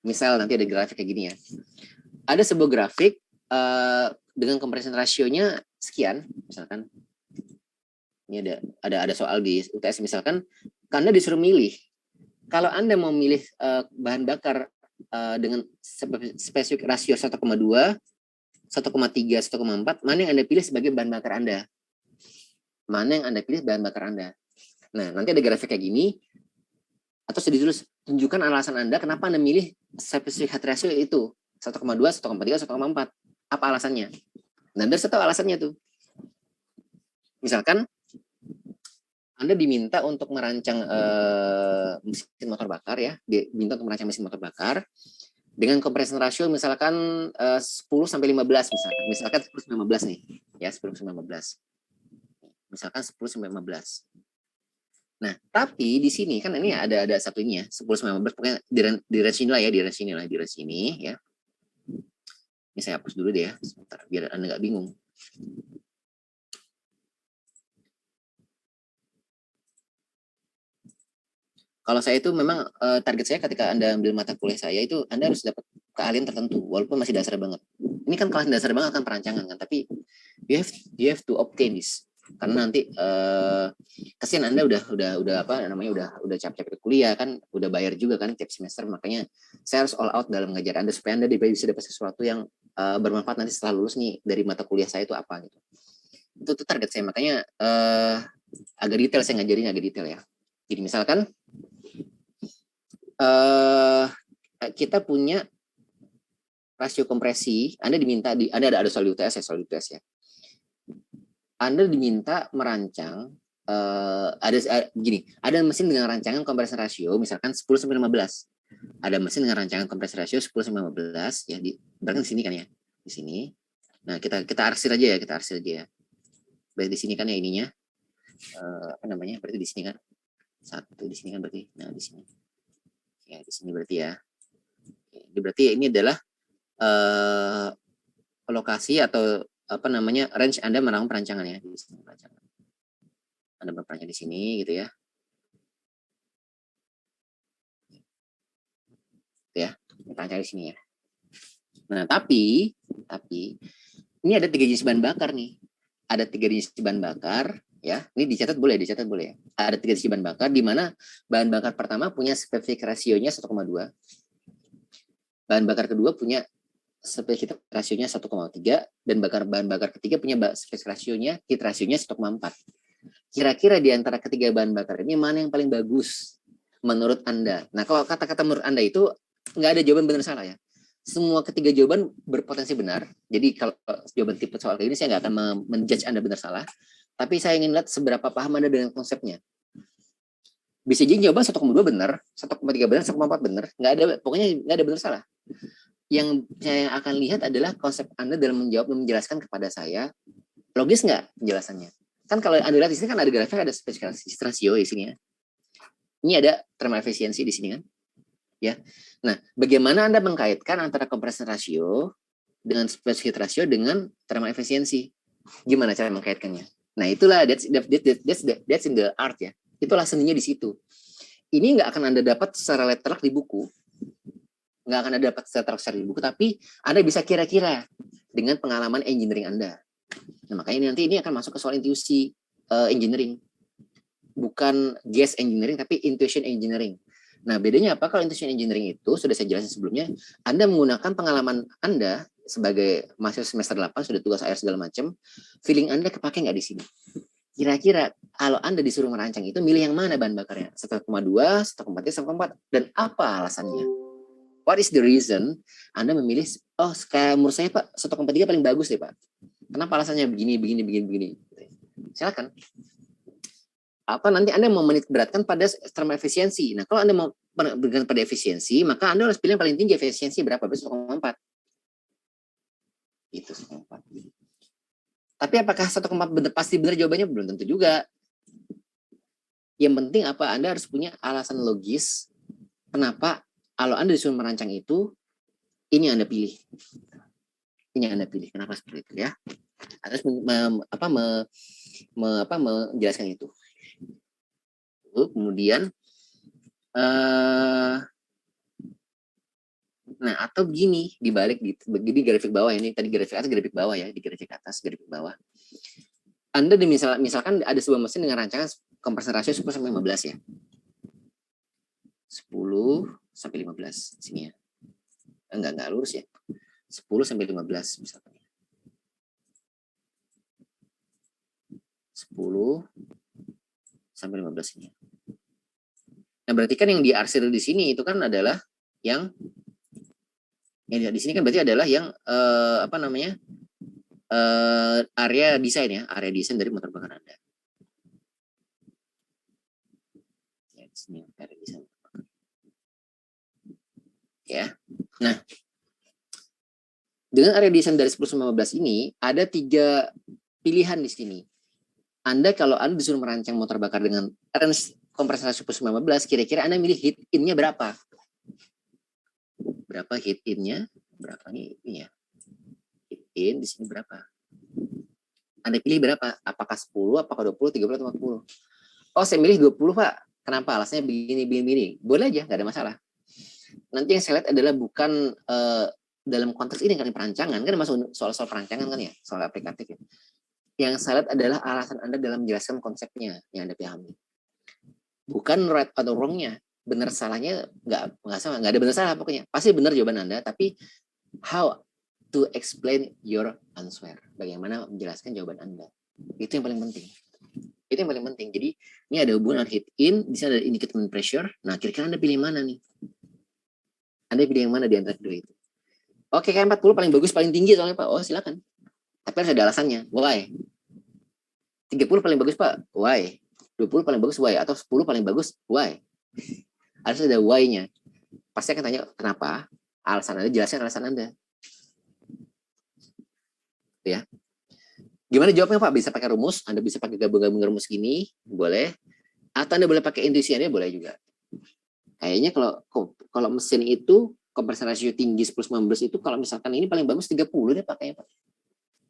Misal nanti ada grafik kayak gini ya. Ada sebuah grafik dengan compression ratio-nya sekian, misalkan. Ini ada soal di UTS misalkan, Anda disuruh milih. Kalau Anda mau milih bahan bakar dengan spesifik rasio 1,2, 1,3, 1,4, mana yang Anda pilih sebagai bahan bakar Anda? Mana yang Anda pilih bahan bakar Anda? Nah, nanti ada grafik kayak gini, atau ditulis, tunjukkan alasan Anda kenapa Anda milih spesifik heat ratio itu, 1,2, 1,3, 1,4. Apa alasannya? Nah, Anda tahu alasannya tuh. Misalkan, Anda diminta untuk merancang mesin motor bakar ya, diminta untuk merancang mesin motor bakar, dengan compression ratio misalkan 10 sampai 15 misalkan 10 sampai 15 nih ya, 10 sampai 15. Misalkan 10 sampai 15. Nah, tapi di sini kan ini ada satu ini ya, 10 sampai 15 pokoknya di range inilah ya, di range ini ya. Ini saya hapus dulu deh ya, sebentar biar Anda nggak bingung. Kalau saya itu memang target saya ketika Anda ambil mata kuliah saya itu Anda harus dapat keahlian tertentu walaupun masih dasar banget. Ini kan kelas dasar banget kan perancangan kan, tapi you have to obtain this. Karena nanti kesian Anda udah apa namanya udah capek-capek kuliah kan, udah bayar juga kan tiap semester, makanya saya harus all out dalam mengajar Anda supaya Anda bisa dapat sesuatu yang bermanfaat nanti setelah lulus nih dari mata kuliah saya itu apa gitu. Itu target saya, makanya agak detail saya ngajarin, agak detail ya. Jadi misalkan kita punya rasio kompresi, Anda diminta Anda ada soal UTS ya. Anda diminta merancang ada mesin dengan rancangan kompresi rasio misalkan 10 sampai 15. Ada mesin dengan rancangan kompresi rasio 10 sampai 15 ya, berarti di sini kan ya. Di sini. Nah, kita arsir aja ya, Berarti di sini kan ya ininya. Apa namanya? Berarti di sini kan. Satu di sini kan berarti. Nah, di sini. Ya, di sini berarti ya. Jadi berarti ini adalah lokasi atau apa namanya range Anda melakukan perancangan ya, di sini perancangan. Anda berperancang di sini gitu ya. Ya, perancang di sini ya. Nah, tapi ini ada 3 jenis bahan bakar nih. Ada 3 jenis bahan bakar ya. Ini dicatat boleh ya. Ada 3 jenis bahan bakar di mana bahan bakar pertama punya spesifik rasionya 1,2. Bahan bakar kedua punya spesifik rasionya 1,3 dan bahan bakar ketiga punya spesifik rasionya, hit rasionya 1,4. Kira-kira di antara ketiga bahan bakar ini mana yang paling bagus menurut Anda? Nah, kalau kata-kata menurut Anda itu nggak ada jawaban benar salah ya. Semua ketiga jawaban berpotensi benar. Jadi kalau jawaban tipe soal kayak ini saya nggak akan menjudge Anda benar salah. Tapi saya ingin lihat seberapa paham Anda dengan konsepnya. Bisa jadi jawaban 1,2 benar, 1,3 benar, 1,4 benar. Pokoknya nggak ada benar salah. Yang saya akan lihat adalah konsep Anda dalam menjawab dan menjelaskan kepada saya, logis nggak penjelasannya? Kan kalau Anda lihat di sini kan ada grafik, ada spesifikasi rasio di sini ya. Ini ada thermal efisiensi di sini kan? Ya. Nah, bagaimana Anda mengkaitkan antara compression ratio dengan specific ratio dengan thermal efisiensi? Gimana cara mengkaitkannya? Nah, itulah that's in the art ya. Itulah seninya di situ. Ini nggak akan Anda dapat secara letterlock di buku. Nggak akan Anda dapat secara di buku, tapi Anda bisa kira-kira dengan pengalaman engineering Anda. Nah, makanya nanti ini akan masuk ke soal intuisi engineering. Bukan guess engineering, tapi intuition engineering. Nah, bedanya apa? Kalau intuition engineering itu, sudah saya jelasin sebelumnya, Anda menggunakan pengalaman Anda sebagai mahasiswa semester 8, sudah tugas akhir segala macam, feeling Anda kepake nggak di sini? Kira-kira kalau Anda disuruh merancang itu, milih yang mana bahan bakarnya? 1,2, 1,3, 1,4. Dan apa alasannya? What is the reason Anda memilih, kayak menurut saya Pak, 1,3 paling bagus deh Pak. Kenapa alasannya begini, begini, begini, begini. Silakan. Atau nanti Anda mau menitik beratkan pada term efisiensi. Nah, kalau Anda mau bergantung pada efisiensi, maka Anda harus pilih yang paling tinggi. Efisiensi berapa? 1,4. Itu 1,4. Tapi apakah 1,4 pasti benar jawabannya? Belum tentu juga. Yang penting apa? Anda harus punya alasan logis kenapa kalau Anda disuruh merancang itu, ini Anda pilih. Ini Anda pilih. Kenapa seperti itu ya? Harus menjelaskan itu. Kemudian nah, atau begini, dibalik di grafik bawah ini, tadi grafik atas, grafik bawah ya, di grafik atas, grafik bawah. Anda misalkan ada sebuah mesin dengan rancangan kompresor rasio 10 sampai 15 ya. 10 sampai 15 sini ya. Enggak lurus ya. 10 sampai 15 misalkan. 10 sampai 15 ini. Nah, berarti kan yang diarsir di sini itu kan adalah yang di sini kan berarti adalah yang area desain ya, area desain dari motor bakar Anda. Ya, di sini area desain. Ya. Nah, dengan area desain dari 10 sampai 15 ini ada 3 pilihan di sini. Kalau Anda disuruh merancang motor bakar dengan range kompresor 10 sampai 15, kira-kira Anda milih heat in-nya berapa? Berapa heat in-nya? Berapa nih ya? Heat in di sini berapa? Anda pilih berapa? Apakah 10, apakah 20, 30, atau 40? Oh, saya milih 20, Pak. Kenapa? Alasannya begini. Boleh aja, nggak ada masalah. Nanti yang saya lihat adalah bukan dalam konteks ini kan perancangan, kan masuk soal-soal perancangan kan ya, soal aplikatif ya. Yang saya lihat adalah alasan Anda dalam menjelaskan konsepnya yang Anda pahami. Bukan right atau wrong-nya. Benar salahnya nggak salah, nggak ada benar salah pokoknya. Pasti benar jawaban Anda, tapi how to explain your answer. Bagaimana menjelaskan jawaban Anda. Itu yang paling penting. Itu yang paling penting. Jadi ini ada hubungan heat in, di sana ada indicator pressure. Nah, kira-kira Anda pilih mana nih? Anda pilih yang mana di antara kedua itu? Oke, kayak 40 paling bagus, paling tinggi soalnya Pak. Oh, silakan. Tapi harus ada alasannya. Why? 30 paling bagus Pak. Why? 20 paling bagus why? Atau 10 paling bagus why? Harus ada why-nya. Pasti akan tanya kenapa? Alasan Anda, jelaskan alasan Anda. Ya. Gimana jawabnya Pak? Bisa pakai rumus, Anda bisa pakai gabung-gabung rumus gini, boleh. Atau Anda boleh pakai intuisi Anda, boleh juga. Kayaknya kalau mesin itu kompresor rasio tinggi 10-19 itu kalau misalkan ini paling bagus 30 deh pakainya Pak.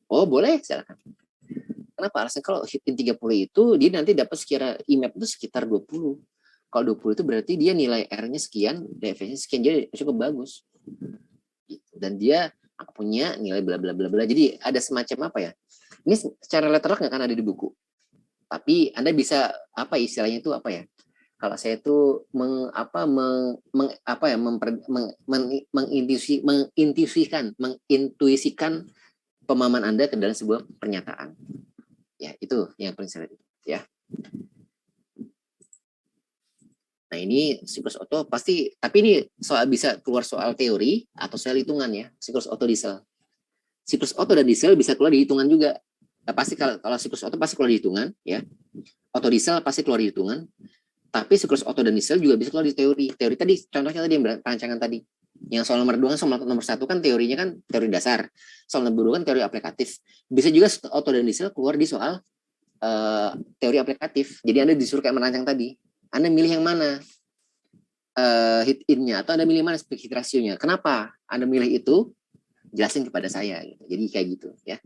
Oh, boleh, silakan. Kenapa? Alasan kalau heat in 30 itu dia nanti dapat sekira IMAP itu sekitar 20. Kalau 20 itu berarti dia nilai R-nya sekian, definisinya sekian, jadi cukup bagus. Dan dia punya nilai bla bla bla bla. Jadi ada semacam apa ya? Ini secara letterlock nggak akan ada di buku. Tapi Anda bisa apa istilahnya itu apa ya? Kalau saya itu mengintuisikan pemahaman Anda ke dalam sebuah pernyataan. Ya, itu yang paling saya lihat ya. Nah, ini siklus Otto pasti, tapi ini bisa keluar soal teori atau soal hitungan ya, siklus Otto diesel. Siklus Otto dan diesel bisa keluar di hitungan juga. Nah, pasti kalau siklus Otto pasti keluar di hitungan ya. Otto diesel pasti keluar di hitungan. Tapi siklus Otto dan diesel juga bisa keluar di teori. Teori tadi contohnya tadi yang perancangan tadi. Yang soal nomor 2 soal nomor 1 kan teorinya kan teori dasar. Soal nomor 2 kan teori aplikatif. Bisa juga Otto dan diesel keluar di soal teori aplikatif. Jadi Anda disuruh kayak merancang tadi. Anda milih yang mana? Heat in-nya atau Anda milih mana heat ratio-nya? Kenapa Anda milih itu? Jelasin kepada saya gitu. Jadi kayak gitu ya.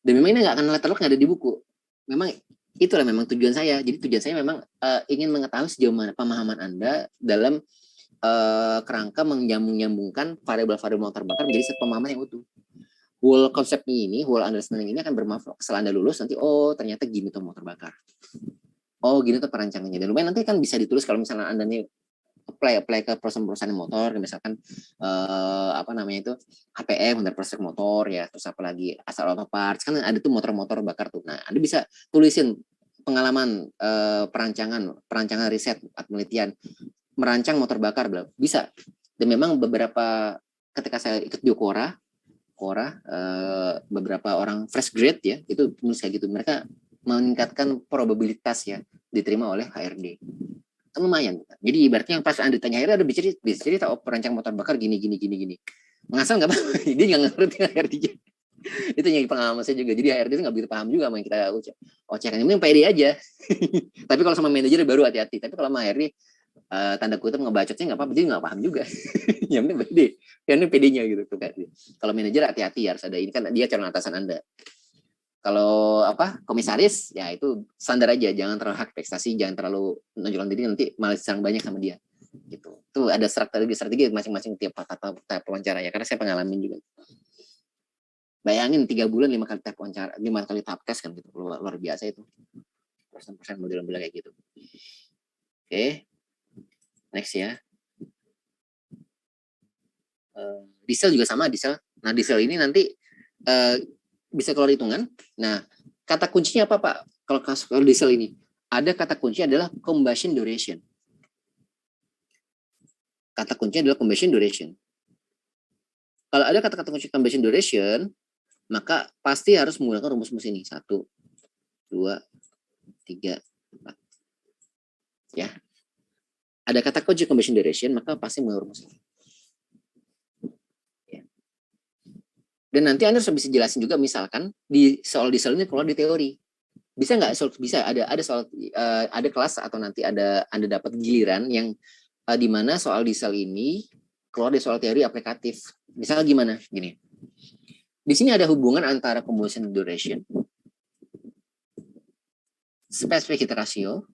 Dan memang ini nggak akan letterlock, nggak ada di buku. Memang itulah memang tujuan saya. Jadi tujuan saya memang ingin mengetahui sejauh mana pemahaman Anda dalam kerangka menyambung-nyambungkan variabel-variabel motor bakar menjadi satu pemahaman yang utuh. Whole konsepnya ini, whole understanding ini akan bermanfaat setelah Anda lulus nanti, oh ternyata gini tuh motor bakar. Oh gini tuh perancangannya. Dan lumayan nanti kan bisa ditulis kalau misalnya Anda nih apply ke perusahaan-perusahaan motor, misalkan apa namanya itu HPM, Honda Proses Motor ya, terus apa lagi Asal Auto Parts, kan ada tuh motor-motor bakar tuh. Nah, Anda bisa tulisin pengalaman perancangan riset atau penelitian merancang motor bakar, bisa. Dan memang beberapa ketika saya ikut di Quora, beberapa orang fresh grade ya, itu menulis kayak gitu. Mereka meningkatkan probabilitas ya diterima oleh HRD. Kan lumayan. Jadi ibaratnya yang pas Anda ditanya HRD ada cerita oh perancang motor bakar gini. Mengasal nggak apa-apa. Dia nggak ngerti HRD. Itu yang pengalaman saya juga. Jadi HRD itu nggak begitu paham juga sama yang kita ocekan. Yang penting pede aja. Tapi kalau sama manajer baru hati-hati. Tapi kalau sama HRD tanda kutip ngebacotnya nggak apa-apa, dia nggak paham juga. Yang penting pede. Yang penting pedenya gitu tuh kan. Kalau manajer hati-hati harus ada ini kan dia calon atasan Anda. Kalau komisaris ya itu standar aja, jangan terlalu hak prestasi, jangan terlalu menonjolkan diri, nanti malah diserang banyak sama dia gitu. Itu ada strategi masing-masing tiap wawancara ya, karena saya pengalaman juga. Bayangin 3 bulan 5 kali tahap wawancara, 5 kali tahap tes kan gitu, luar biasa itu. Persen model-model kayak gitu. Oke. Next ya. Diesel juga sama, diesel. Nah, diesel ini nanti bisa keluar hitungan. Nah, kata kuncinya apa, Pak? Kalau diesel ini, ada kata kunci adalah combustion duration. Kata kuncinya adalah combustion duration. Kalau ada kata-kata kunci combustion duration, maka pasti harus menggunakan rumus-rumus ini. 1, 2, 3, 4. Ya. Ada kata kunci combustion duration, maka pasti menggunakan rumus ini. Dan nanti Anda bisa jelasin juga misalkan di soal diesel ini keluar di teori. Bisa nggak? Bisa, ada soal ada kelas atau nanti Anda dapat giliran yang di mana soal diesel ini keluar di soal teori aplikatif. Misalnya gimana? Gini. Di sini ada hubungan antara combustion duration, specific heat ratio,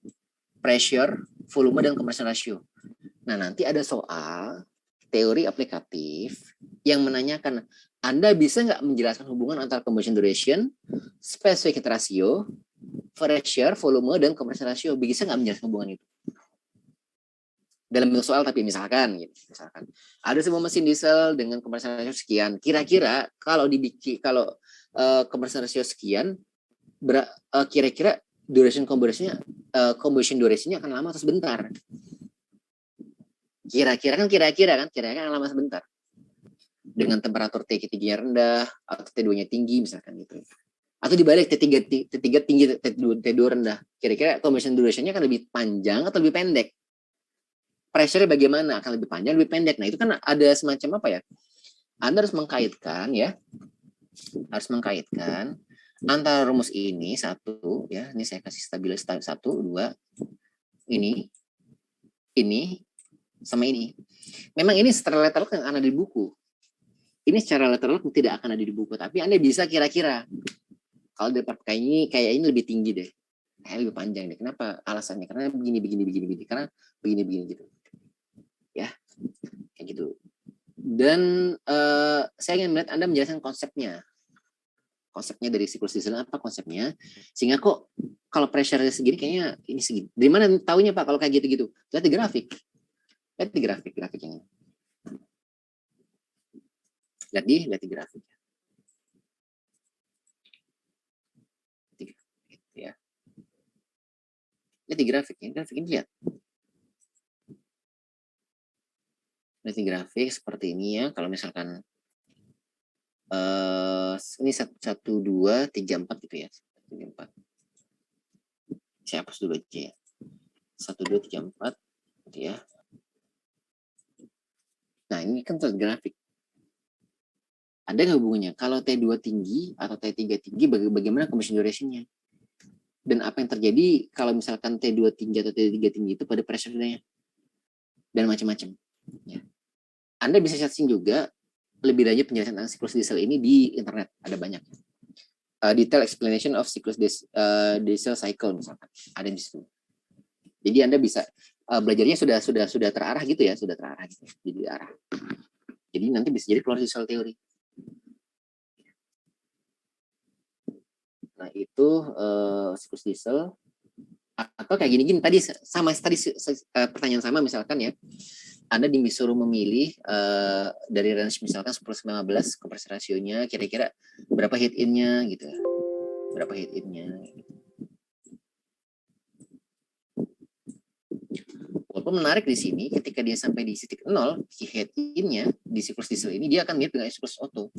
pressure, volume, dan conversion ratio. Nah, nanti ada soal teori aplikatif yang menanyakan, Anda bisa nggak menjelaskan hubungan antara combustion duration, specific heat ratio, pressure, volume, dan conversion ratio? Bisa nggak menjelaskan hubungan itu? Dalam bentuk soal, tapi misalkan ada sebuah mesin diesel dengan conversion ratio sekian. Kira-kira kalau conversion ratio sekian, kira-kira combustion duration-nya akan lama atau sebentar? Kira-kira kan lama sebentar. Dengan temperatur T3-nya rendah atau T2-nya tinggi misalkan gitu. Atau dibalik T3 tinggi, T2 rendah. Kira-kira combustion duration-nya akan lebih panjang atau lebih pendek? Pressure-nya bagaimana? Akan lebih panjang, lebih pendek. Nah, itu kan ada semacam apa ya? Anda harus mengkaitkan ya. Harus mengkaitkan antara rumus ini satu ya. Ini saya kasih stabilis 1, 2. Ini sama ini. Memang ini secara lateral yang ada di buku. Ini secara lateral tidak akan ada di buku, tapi Anda bisa kira-kira kalau kayak ini lebih tinggi deh. Kayak lebih panjang deh. Kenapa? Alasannya karena begini. Karena begini gitu. Ya. Kayak gitu. Dan saya ingin melihat Anda menjelaskan konsepnya dari siklus diesel apa konsepnya, sehingga kok kalau pressure-nya segini kayaknya ini segini. Dari mana tahunya Pak kalau kayak gitu-gitu? Lihat di grafik. Lihat di grafiknya. Lihat di grafik. Ya. Lihat di grafiknya. Grafik ini lihat. Lihat di grafik seperti ini ya. Kalau misalkan ini 1, 2, 3, 4 gitu ya. 3, 4. Saya hapus dulu aja ya. 1, 2, 3, 4 gitu ya. Nah, ini kan grafik. Ada nggak hubungannya? Kalau T2 tinggi atau T3 tinggi, bagaimana combustion duration-nya? Dan apa yang terjadi kalau misalkan T2 tinggi atau T3 tinggi itu pada pressure-nya? Dan macam-macam. Ya. Anda bisa searching juga lebih lanjut penjelasan tentang siklus diesel ini di internet. Ada banyak. Detail explanation of siklus diesel cycle misalkan. Ada di situ. Jadi Anda bisa belajarnya sudah terarah gitu ya, jadi arah. Jadi nanti bisa jadi keluar diesel teori. Nah itu siklus diesel Atau kayak gini-gini tadi sama tadi pertanyaan sama misalkan ya, Anda disuruh memilih dari range misalkan 10-15 compress rasionya kira-kira berapa hit in-nya gitu. Berapa hit in-nya. Walaupun menarik di sini ketika dia sampai di titik 0, hit in-nya di siklus diesel ini dia akan mirip dengan siklus Otto.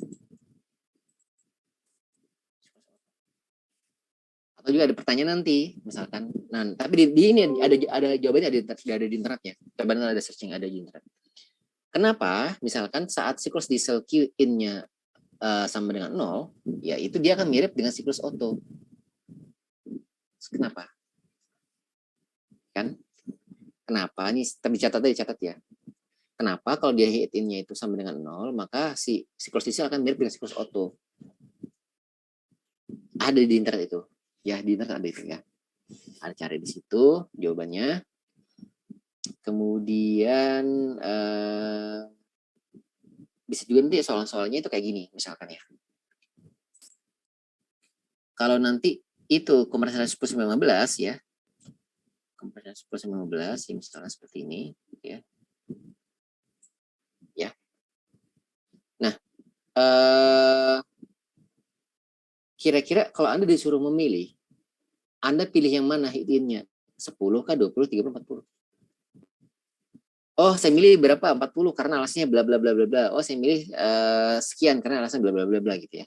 Atau juga ada pertanyaan nanti misalkan, nah tapi di ini ada jawabannya ada di internetnya. Coba ada searching ada di internet. Kenapa? Misalkan saat siklus diesel Q in-nya sama dengan 0, ya itu dia akan mirip dengan siklus Otto. Kenapa? Kan? Kenapa? Ini dicatat ya. Kenapa kalau dia hit in-nya itu sama dengan 0, maka si siklus diesel akan mirip dengan siklus Otto. Ada di internet itu. Ya, di internet ada itu ya. Ada cari di situ jawabannya. Kemudian bisa juga nanti soal-soalnya itu kayak gini misalkan ya. Kalau nanti itu kompresi 10-15 ya. Kompresi 10-15 ya misalnya seperti ini ya. Ya. Nah, kira-kira kalau Anda disuruh memilih, Anda pilih yang mana hit-in-nya? 10 kah, 20, 30, 40? Oh, saya milih berapa? 40 karena alasnya bla bla bla bla bla. Oh, saya milih sekian karena alasnya bla bla bla bla gitu ya.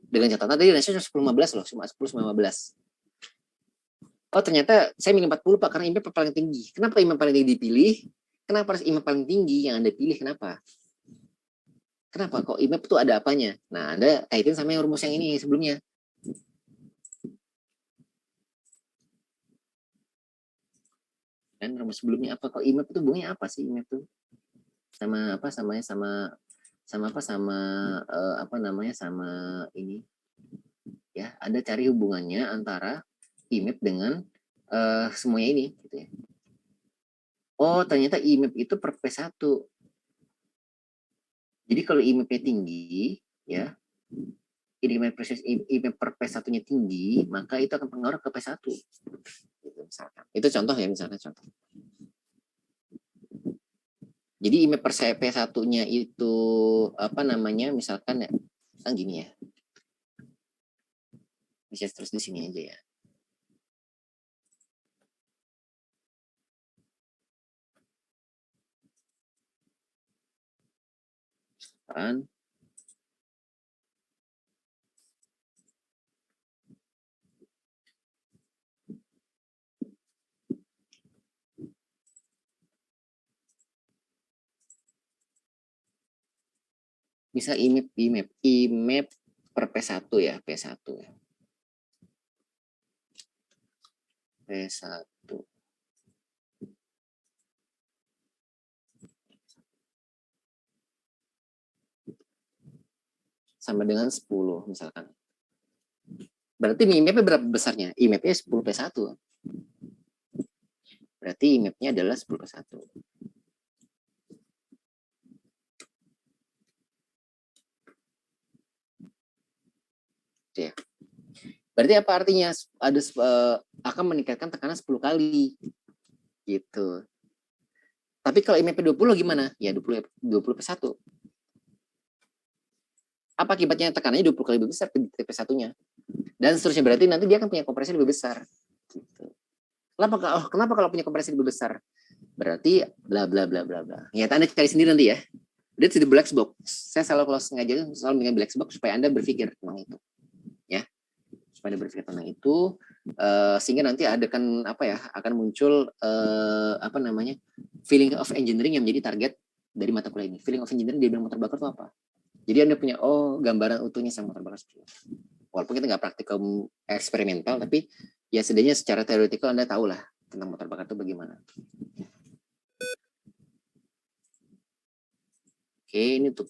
Dengan catatan tadi rasio 10-15 loh, cuma 10-15. Oh, ternyata saya milih 40 Pak karena IMAP paling tinggi. Kenapa IMAP paling tinggi dipilih? Kenapa harus IMAP paling tinggi yang Anda pilih? Kenapa? Kenapa kok IMAP itu ada apanya? Nah, Anda kaitin sama yang rumus yang ini sebelumnya. Dan rumus sebelumnya apa? Kok IMAP itu hubungannya apa sih IMAP itu? Sama apa samanya sama apa namanya sama ini ya, ada cari hubungannya antara IMAP dengan semuanya ini gitu ya. Oh, ternyata IMAP itu per P1. Jadi kalau IMAP-nya tinggi ya, IMAP per P1-nya tinggi, maka itu akan pengaruh ke P1. Gitu, misalkan. Itu contoh ya, misalnya contoh. Jadi IMAP per P1-nya itu apa namanya, misalkan ya, kan gini ya. Bisa terus di sini aja ya. Kan bisa IMAP per P1 ya, P1 ya. P1 sama dengan 10 misalkan. Berarti IMAP-nya berapa besarnya? IMAP-nya 10 P1. Berarti IMAP-nya adalah 10 P1. Ya. Berarti apa artinya? Ada akan meningkatkan tekanan 10 kali. Gitu. Tapi kalau IMAP 20 gimana? Ya 20 P1. Apa akibatnya tekanannya 20 kali lebih besar P1-nya? Dan seterusnya berarti nanti dia akan punya kompresi lebih besar. Gitu. Kenapa kalau punya kompresi lebih besar? Berarti bla bla bla bla bla. Ya, Anda cari sendiri nanti ya. That's the black box. Saya selalu kalau sengaja selalu dengan black box supaya Anda berpikir tentang itu. Ya. Supaya Anda berpikir tentang itu sehingga nanti ada kan apa ya, akan muncul apa namanya? Feeling of engineering yang menjadi target dari mata kuliah ini. Feeling of engineering di bidang motor bakar itu apa? Jadi Anda punya gambaran utuhnya sama motor bakar seperti itu. Walaupun kita nggak praktikal eksperimental, tapi ya setidaknya secara teoretikal Anda tahu lah tentang motor bakar itu bagaimana. Oke, ini untuk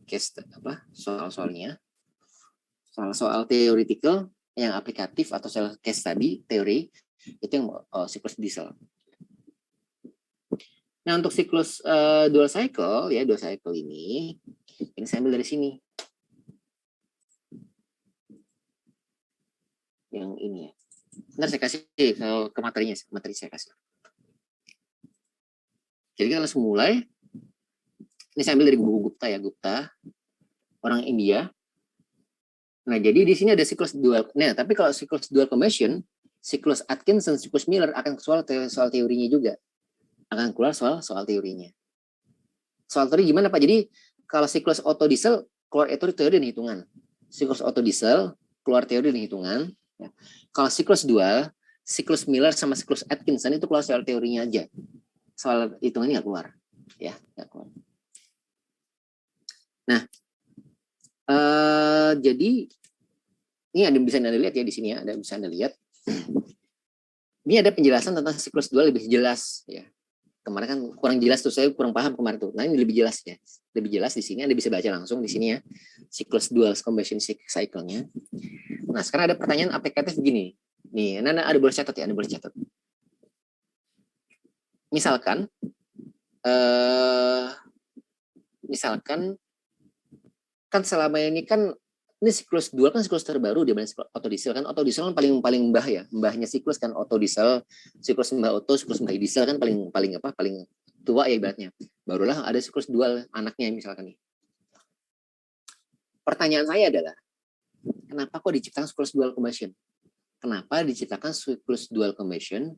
case apa soal-soalnya. Soal-soal teoretikal yang aplikatif atau soal case tadi teori itu yang siklus diesel. Nah, untuk siklus dual cycle ini saya ambil dari sini. yang ini ya. Ntar saya kasih ke materinya, materi saya kasih. Jadi kita langsung mulai. Ini saya ambil dari buku Gupta ya, Gupta, orang India. Nah, jadi di sini ada siklus dual. Nah, tapi kalau siklus dual combustion, siklus Atkinson, siklus Miller akan soal teorinya juga. Akan keluar soal teorinya. Soal teori gimana Pak? Jadi kalau siklus Otto diesel keluar teori dan hitungan. Siklus Otto diesel keluar teori dan hitungan. Ya. Kalau siklus dual, siklus Miller sama siklus Atkinson itu keluar soal teorinya aja. Soal hitungannya nggak keluar. Ya, nggak keluar. Nah, jadi ini ada bisa Anda lihat ya di sini ya, ada bisa Anda lihat. Ini ada penjelasan tentang siklus dual lebih jelas ya. Kemarin kan kurang jelas tuh, saya kurang paham kemarin tuh. Nah, ini lebih jelas ya. Lebih jelas di sini Anda bisa baca langsung di sini ya. Siklus dual combustion cycle-nya. Nah, sekarang ada pertanyaan aplikatif begini. Nih, Anda ada boleh catat ya, Anda boleh catat. Misalkan kan selama ini kan ini siklus dual kan siklus terbaru dibanding siklus Otto diesel kan. Otto diesel kan paling mbah ya, mbahnya siklus kan Otto diesel, siklus mbah Otto, siklus mbah diesel kan paling tua ya ibaratnya. Barulah ada siklus dual anaknya misalkan nih. Pertanyaan saya adalah kenapa kok diciptakan siklus dual combustion? Kenapa diciptakan siklus dual combustion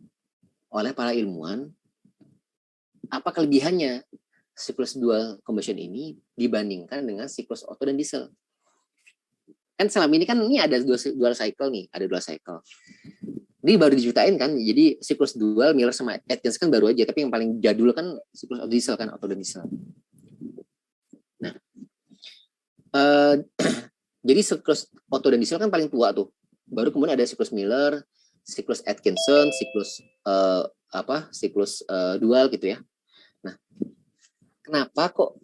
oleh para ilmuwan? Apa kelebihannya siklus dual combustion ini dibandingkan dengan siklus Otto dan diesel? Kan selama ini kan ini ada dual cycle nih, ada dual cycle. Ini baru diciptain kan, jadi siklus dual Miller sama Atkinson kan baru aja, tapi yang paling jadul kan siklus Otto diesel kan, Otto dan diesel. Nah, jadi siklus Otto dan diesel kan paling tua tuh. Baru kemudian ada siklus Miller, siklus Atkinson, siklus siklus dual gitu ya. Nah, kenapa kok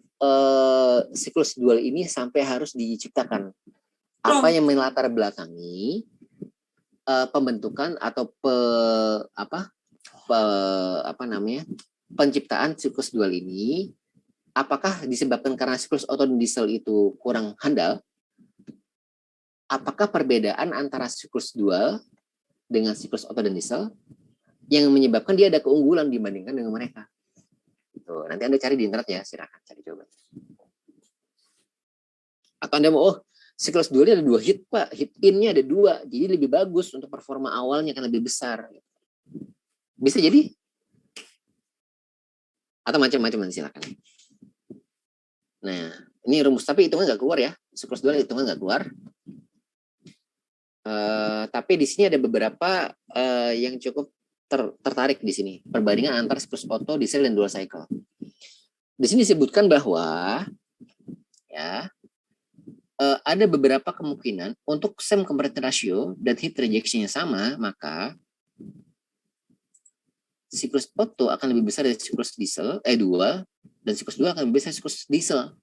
siklus dual ini sampai harus diciptakan? Apa yang melatar belakangi pembentukan atau penciptaan siklus dual ini? Apakah disebabkan karena siklus Otto dan diesel itu kurang handal? Apakah perbedaan antara siklus dual dengan siklus Otto dan diesel yang menyebabkan dia ada keunggulan dibandingkan dengan mereka? Tuh, nanti Anda cari di internet ya, silakan cari coba. Atau Anda mau, siklus dualnya ada 2 hit Pak, hit in-nya ada 2, jadi lebih bagus untuk performa awalnya kan lebih besar. Bisa jadi? Atau macam-macam silakan. Nah, ini rumus tapi hitungan nggak keluar ya, siklus dual hitungan nggak keluar. Tapi di sini ada beberapa yang cukup tertarik di sini, perbandingan antara siklus Otto, diesel dan dual cycle. Di sini disebutkan bahwa ya ada beberapa kemungkinan untuk same compression ratio dan heat rejection-nya sama, maka siklus Otto akan lebih besar dari siklus diesel, dual, dan siklus dual akan lebih besar dari siklus diesel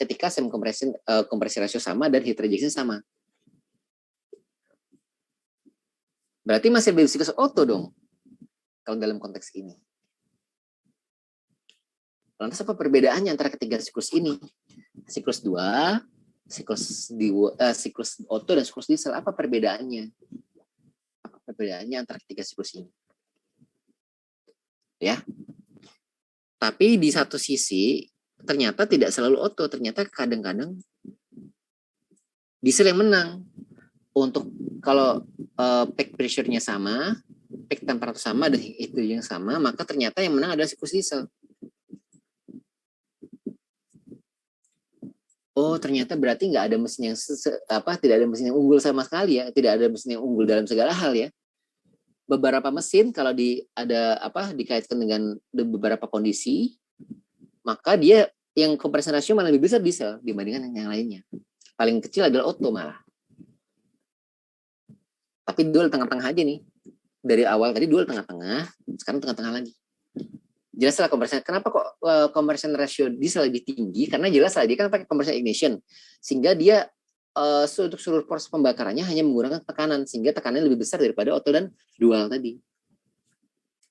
ketika same compression ratio sama dan heat rejection sama. Berarti masih lebih siklus Otto dong kalau dalam konteks ini. Lantas apa perbedaannya antara ketiga siklus ini? Siklus 2, siklus Otto dan siklus diesel, apa perbedaannya? Apa perbedaannya antara ketiga siklus ini? Ya. Tapi di satu sisi ternyata tidak selalu Otto, ternyata kadang-kadang diesel yang menang. Untuk kalau peak pressure-nya sama, peak temperatur sama dan itu yang sama, maka ternyata yang menang adalah siklus diesel. Oh, ternyata berarti nggak ada mesin yang tidak ada mesin yang unggul sama sekali ya, tidak ada mesin yang unggul dalam segala hal ya. Beberapa mesin kalau dikaitkan dengan beberapa kondisi, maka dia yang compression ratio malah lebih besar diesel dibandingkan yang lainnya. Paling kecil adalah Otto malah. Tapi dual tengah-tengah aja nih. Dari awal tadi dual tengah-tengah, sekarang tengah-tengah lagi. Jelaslah compression. Kenapa kok compression ratio diesel lebih tinggi? Karena jelas lah dia kan pakai compression ignition, sehingga dia untuk seluruh proses pembakarannya hanya menggunakan tekanan, sehingga tekanannya lebih besar daripada Otto dan dual tadi.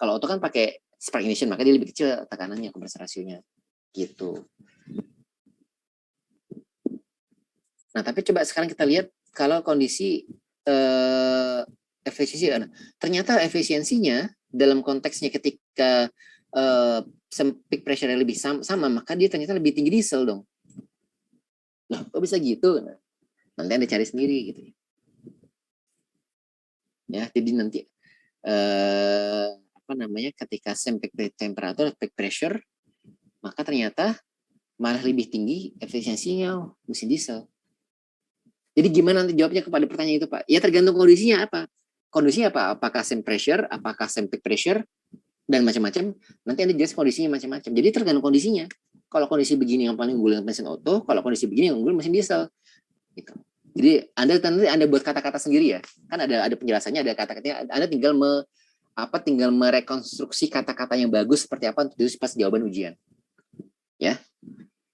Kalau Otto kan pakai spark ignition, maka dia lebih kecil tekanannya, compression rasionya, gitu. Nah, tapi coba sekarang kita lihat kalau kondisi efisiensi. Ternyata efisiensinya dalam konteksnya ketika peak pressure lebih sama, maka dia ternyata lebih tinggi diesel dong. Loh, kok bisa gitu? Nah, nanti Anda cari sendiri gitu. Ya, jadi nanti apa namanya, ketika same peak temperature, peak pressure, maka ternyata malah lebih tinggi efisiensinya mesin diesel. Jadi gimana nanti jawabnya kepada pertanyaan itu, Pak? Ya tergantung kondisinya apa. Kondisinya apa? Apakah same pressure, apakah same peak pressure, dan macam-macam. Nanti Anda jelas kondisinya macam-macam. Jadi tergantung kondisinya. Kalau kondisi begini yang paling unggul mesin auto, kalau kondisi begini yang unggul mesin diesel. Gitu. Jadi Anda buat kata-kata sendiri ya. Kan ada penjelasannya, ada kata-katanya. Anda tinggal tinggal merekonstruksi kata-kata yang bagus seperti apa untuk pas jawaban ujian. Ya.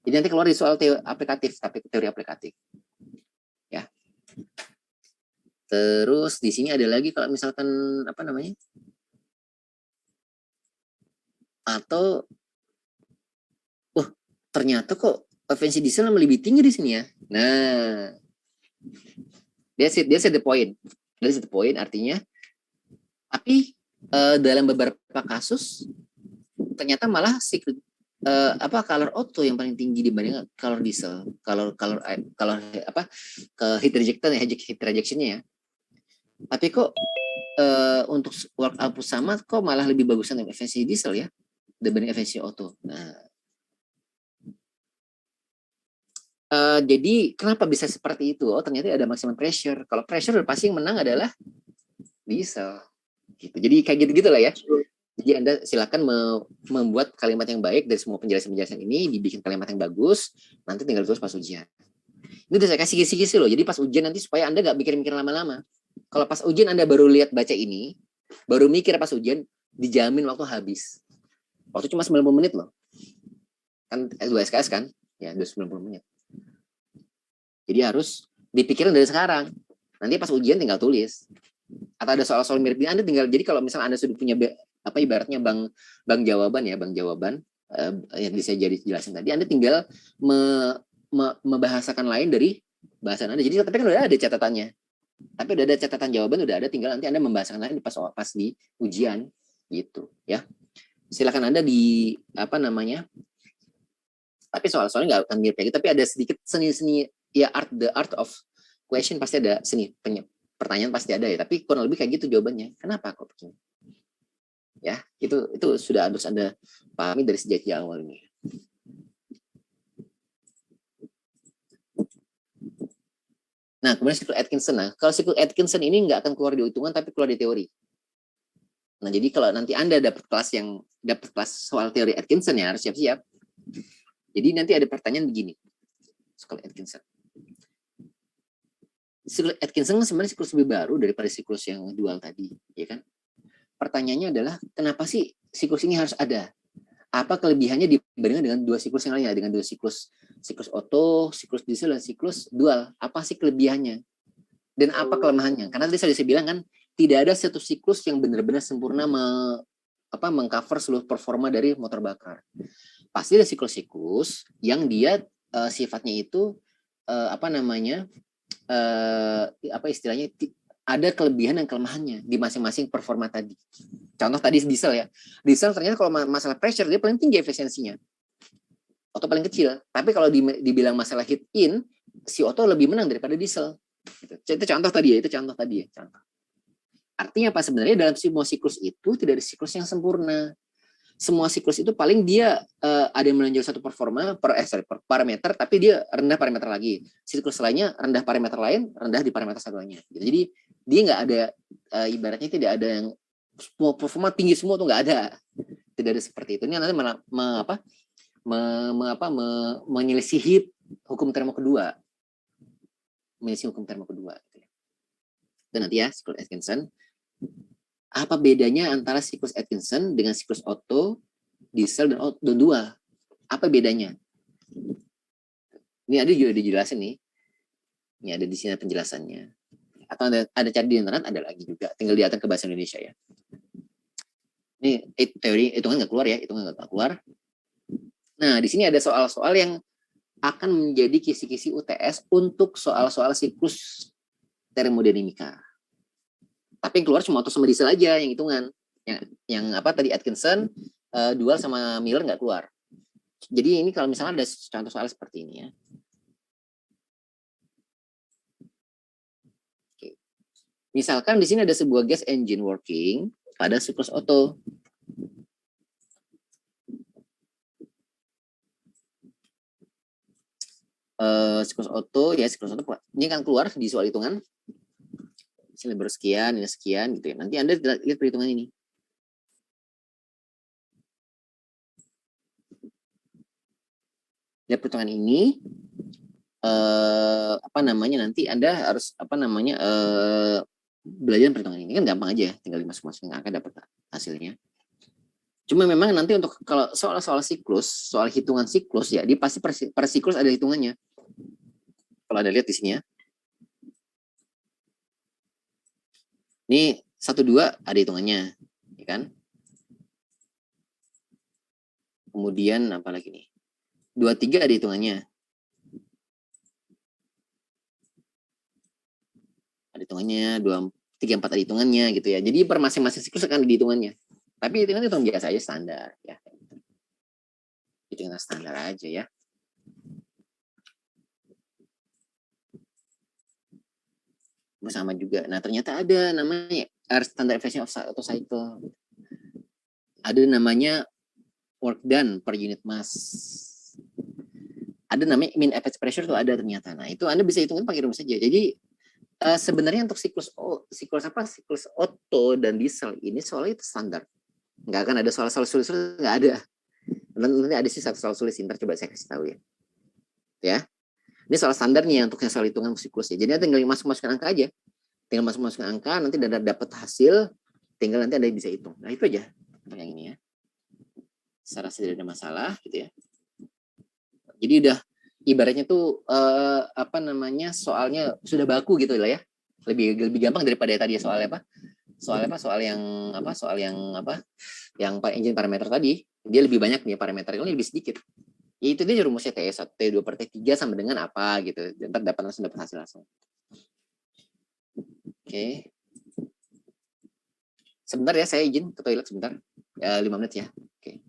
Jadi nanti keluar di soal teori aplikatif. Ya. Terus di sini ada lagi kalau misalkan apa namanya? Atau ternyata kok efisiensi diesel lebih tinggi di sini ya. Nah, that's the point. That's the point, artinya. Tapi dalam beberapa kasus ternyata malah color auto yang paling tinggi dibanding color diesel. Kalau ke heat rejectionnya ya. Tapi kok untuk work output sama kok malah lebih bagusan efisiensi diesel ya dibanding efisiensi auto. Nah, jadi kenapa bisa seperti itu? Oh, ternyata ada maximum pressure. Kalau pressure pasti yang menang adalah diesel. Gitu. Jadi kayak gitu-gitu lah ya. Jadi Anda silakan membuat kalimat yang baik dari semua penjelasan-penjelasan ini, dibikin kalimat yang bagus, nanti tinggal tulis pas ujian. Ini udah saya kasih kisi-kisi loh. Jadi pas ujian nanti supaya Anda nggak mikir-mikir lama-lama. Kalau pas ujian Anda baru lihat baca ini, baru mikir pas ujian, dijamin waktu habis. Waktu cuma 90 menit loh. Kan 2 SKS kan? Ya, 90 menit. Jadi harus dipikirin dari sekarang. Nanti pas ujian tinggal tulis. Atau ada soal-soal mirip ini, Anda tinggal, jadi kalau misalnya Anda sudah punya ibaratnya bank jawaban yang bisa jadi jelasin tadi, Anda tinggal membahasakan lain dari bahasan Anda. Jadi tapi kan udah ada catatannya. Tapi udah ada catatan jawaban, udah ada, tinggal nanti Anda membahasakan lain pas di ujian gitu ya. Silakan Anda di tapi soal-soalnya nggak akan mirip kayak gitu, tapi ada sedikit seni-seni ya, the art of question pasti ada, seni pertanyaan pasti ada ya, tapi kurang lebih kayak gitu jawabannya. Kenapa kok begini? Ya, itu sudah harus Anda pahami dari sejak awal ini. Nah, kemudian siklus Atkinson. Nah, kalau siklus Atkinson ini nggak akan keluar di hitungan, tapi keluar di teori. Nah, jadi kalau nanti Anda dapat kelas soal teori Atkinson ya, harus siap-siap. Jadi nanti ada pertanyaan begini. Siklus Atkinson. Siklus Atkinson sebenarnya siklus lebih baru daripada siklus yang dual tadi, ya kan? Pertanyaannya adalah kenapa sih siklus ini harus ada? Apa kelebihannya dibandingkan dengan dua siklus yang lainnya, dengan dua siklus Otto, siklus diesel dan siklus dual? Apa sih kelebihannya? Dan apa kelemahannya? Karena tadi saya bilang kan tidak ada satu siklus yang benar-benar sempurna mengcover seluruh performa dari motor bakar. Pasti ada siklus-siklus yang dia sifatnya itu istilahnya ada kelebihan dan kelemahannya di masing-masing performa tadi. Contoh tadi diesel ya. Diesel ternyata kalau masalah pressure dia paling tinggi efisiensinya. Auto paling kecil. Tapi kalau dibilang masalah heat in, si auto lebih menang daripada diesel. Itu contoh tadi ya. Contoh. Artinya apa sebenarnya dalam semua siklus itu tidak ada siklus yang sempurna. Semua siklus itu paling dia ada yang menonjol satu performa parameter, tapi dia rendah parameter lagi. Siklus lainnya rendah parameter lain, rendah di parameter satuannya. Jadi dia nggak ada ibaratnya tidak ada yang semua performa tinggi semua tuh nggak ada. Tidak ada seperti itu. Ini nanti menyelisihi hukum termo kedua. Dan nanti ya siklus Atkinson. Apa bedanya antara siklus Atkinson dengan siklus Otto, diesel, dan dual? Apa bedanya? Ini ada juga dijelasin nih. Ini ada di sini penjelasannya. Atau ada cari di internet, ada lagi juga. Tinggal diatur ke bahasa Indonesia ya. Ini teori hitungan nggak keluar ya, Nah, di sini ada soal-soal yang akan menjadi kisi-kisi UTS untuk soal-soal siklus termodinamika. Tapi yang keluar cuma Otto sama Diesel aja yang hitungan. Yang apa tadi Atkinson, Dual sama Miller nggak keluar. Jadi ini kalau misalnya ada contoh soal seperti ini ya. Oke. Misalkan di sini ada sebuah gas engine working pada siklus Otto. Siklus Otto ya, siklus Otto ini kan keluar di soal hitungan. Sini bersekian, ini sekian gitu ya. Nanti Anda lihat perhitungan ini. Lihat perhitungan ini, apa namanya, nanti Anda harus apa namanya belajar perhitungan ini kan gampang aja, tinggal dimasuk-masukin angka dapat hasilnya. Cuma memang nanti untuk kalau soal siklus, soal hitungan siklus ya, dia pasti per siklus ada hitungannya. Kalau Anda lihat di sini ya. Ini 1-2 ada hitungannya, ya kan? Kemudian apa lagi nih? 2-3 ada hitungannya. Ada hitungannya, 2-3-4 ada hitungannya gitu ya. Jadi per masing-masing siklus akan ada hitungannya. Tapi hitungan itu biasa aja standar ya. Hitungan standar aja ya. Sama juga. Nah, ternyata ada namanya standard efficiency of auto cycle. Ada namanya work done per unit mass. Ada namanya mean average pressure tuh ada ternyata. Nah, itu Anda bisa hitungin pakai rumus saja. Jadi sebenarnya untuk siklus Otto dan diesel ini soalnya itu standar. Nggak akan ada soal-soal sulit-sulit, nggak ada. Nanti ada sih satu soal sulit, ntar coba saya kasih tahu ya. Ya. Ini soal standarnya untuk soal hitungan siklus ya. Jadi tinggal masuk-masukkan angka aja. Tinggal masuk-masukkan angka, nanti dapat hasil, tinggal nanti Anda bisa hitung. Nah, itu aja untuk yang ini ya. Secara tidak ada masalah gitu ya. Jadi udah ibaratnya tuh apa namanya, soalnya sudah baku gitu lah ya. Lebih gampang daripada tadi soalnya apa? Soal yang apa? Soal yang apa? Yang engine parameter tadi, dia lebih banyak nih parameternya, lebih sedikit. Ya itu dia rumusnya T1, T2 per T3 sama dengan apa gitu. Ntar dapat hasil langsung. Oke. Sebentar ya, saya izin ke toilet sebentar. 5 menit ya. Oke.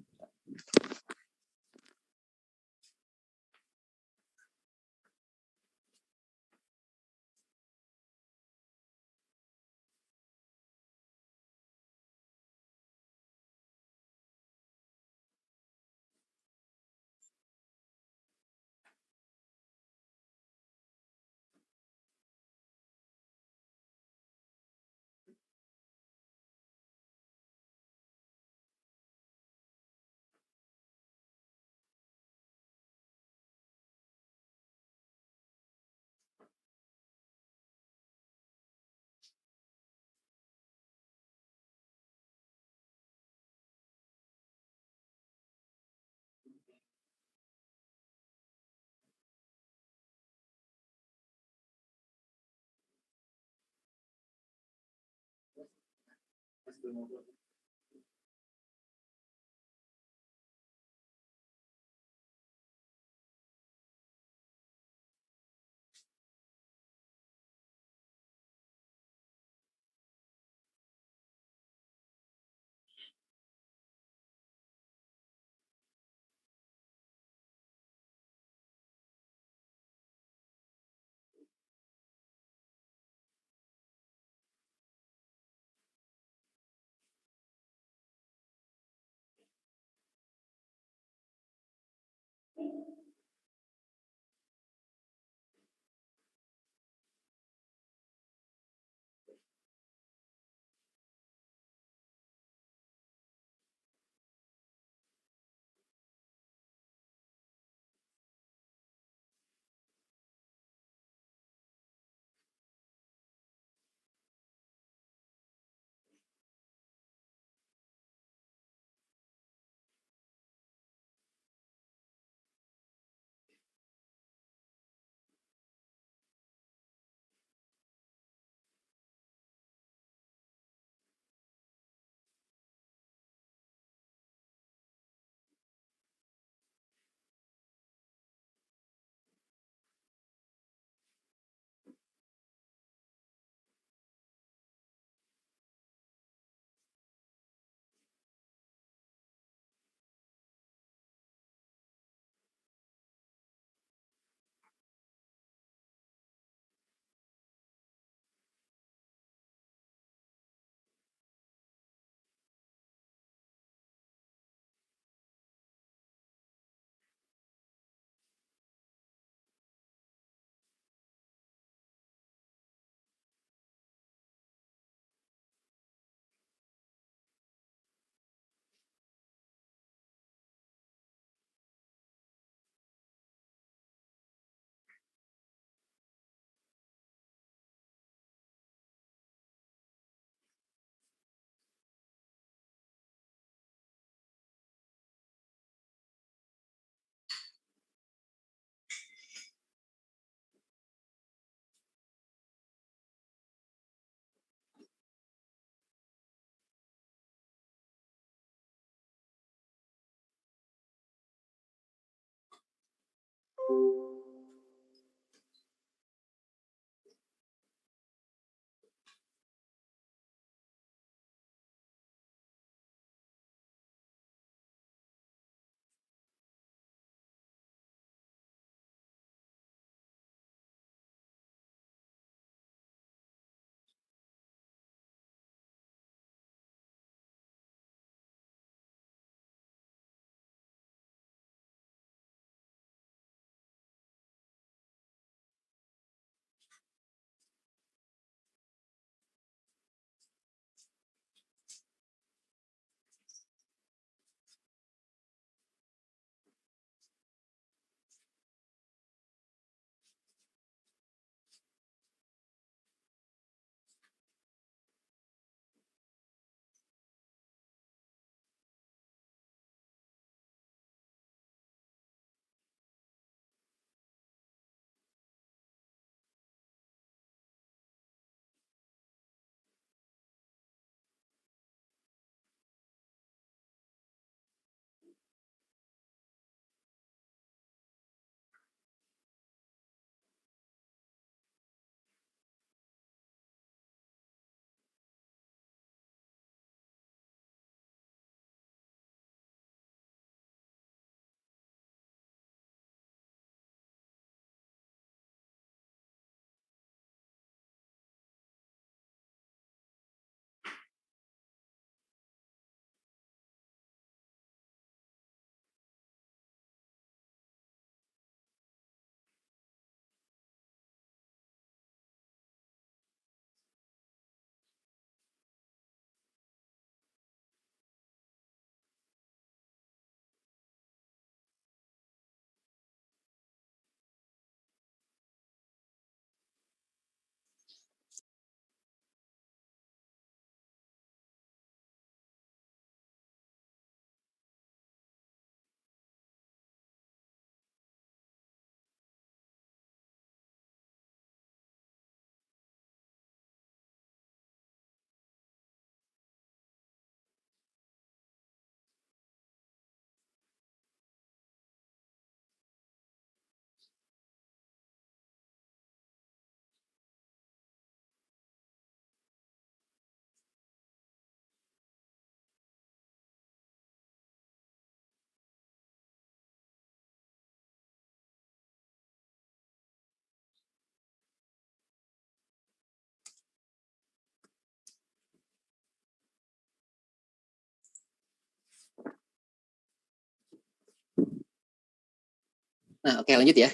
Nah, oke, lanjut ya.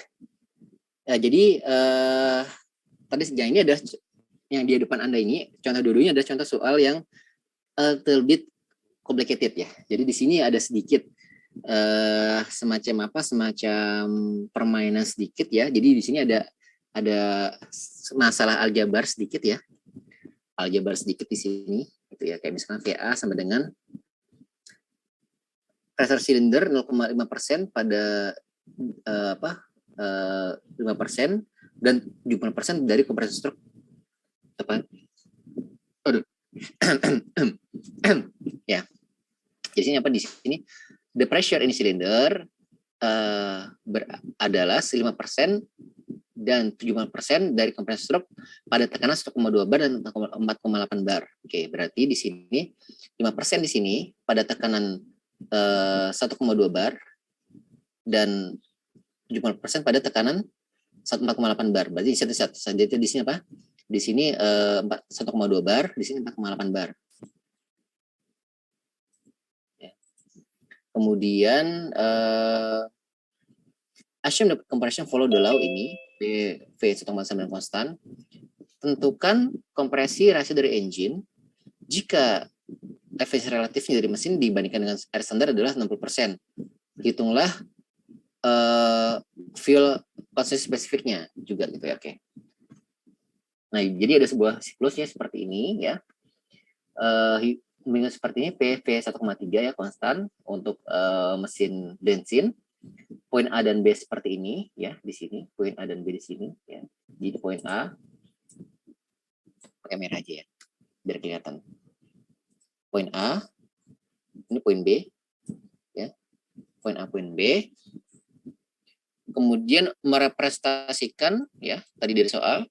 Jadi tadi yang ini ada yang di depan Anda ini, contoh dua-duanya ada contoh soal yang little bit complicated ya. Jadi di sini ada sedikit semacam apa? Semacam permainan sedikit ya. Jadi di sini ada masalah aljabar sedikit ya. Aljabar sedikit di sini gitu ya. Kayak misalkan VA sama dengan pressure cylinder 0,5% pada 5% dan 70% dari kompresor stroke apa? Aduh. Ya. Jadi sini apa di sini? The pressure in cylinder adalah 5% dan 70% dari kompresor stroke pada tekanan 1,2 bar dan 4,8 bar. Oke, berarti di sini 5% di sini pada tekanan 1,2 bar dan 70% pada tekanan 4,8 bar. Berarti satu saja di sini apa? Di sini 1,2 bar, di sini 4,8 bar. Ya. Kemudian assume the compression follow the law ini V 1,9 konstan. Tentukan kompresi rasio dari engine jika efisiensi relatifnya dari mesin dibandingkan dengan air standar adalah 60%. Hitunglah fuel konsumsi spesifiknya juga gitu ya. Oke. Nah, jadi ada sebuah siklusnya seperti ini ya. Seperti ini PV 1,3 ya konstan untuk mesin bensin. Poin A dan B seperti ini ya di sini, poin A dan B di sini ya. Jadi poin A pakai merah aja ya biar kelihatan. Poin A, ini poin B ya. Poin A, poin B. kemudian merepresentasikan ya tadi dari soal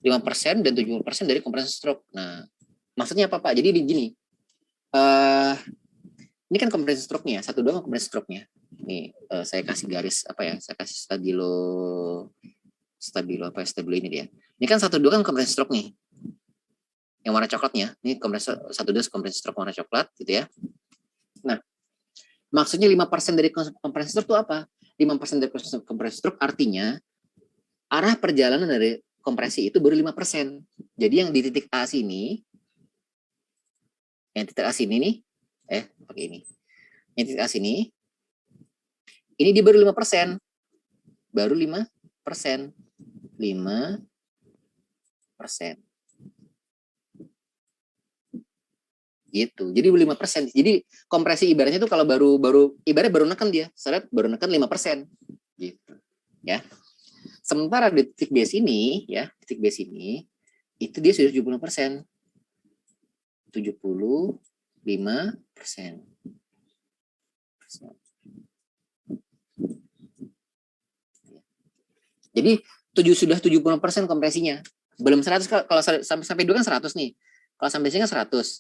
5% dan 70% dari kompresi stroke. Nah, maksudnya apa Pak? Jadi gini, ini kan kompresi stroke-nya, 1-2 kompresi stroke-nya. Nih, saya kasih garis apa ya? Saya kasih stabilo ini dia. Ini kan 1-2 kan kompresi stroke nih. Yang warna coklatnya, ini kompresi 1-2 kompresi stroke warna coklat gitu ya. Nah, maksudnya 5% dari kompresi stroke itu apa? 5% dari kompresi stroke artinya arah perjalanan dari kompresi itu baru 5%. Jadi yang di titik A sini, nih, pakai ini. Yang titik A sini, ini dia baru 5%. Baru 5%. 5%. Gitu. Jadi 5%. Jadi kompresi ibaratnya itu kalau ibarat baru neken dia, baru neken 5%. Gitu. Ya. Sementara di titik B sini, ya, titik B sini itu dia sudah 70%. 75%. Jadi sudah 70% kompresinya. Belum 100 kalau sampai 2 kan 100 nih. Kalau sampai sini kan 100.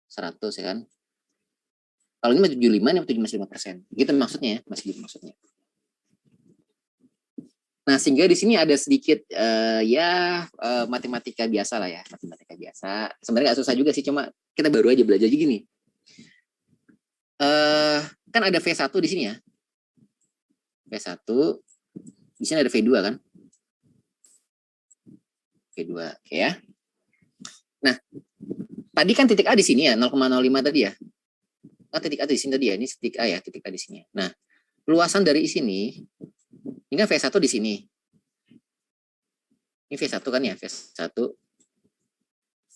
100 ya kan. Kalau ini masih 75, ini masih 5%. Gitu maksudnya ya, masih gitu maksudnya. Nah, sehingga di sini ada sedikit matematika biasa lah ya, matematika biasa. Sebenarnya nggak susah juga sih, cuma kita baru aja belajar gini. Kan ada V1 di sini ya. V1, di sini ada V2 kan? V2, oke ya. Nah, tadi kan titik A di sini ya, 0,05 tadi ya. Titik A di sini tadi ya, ini titik A ya, titik A di sini. Nah, luasan dari sini, ini kan V1 di sini. Ini V1 kan ya, V1.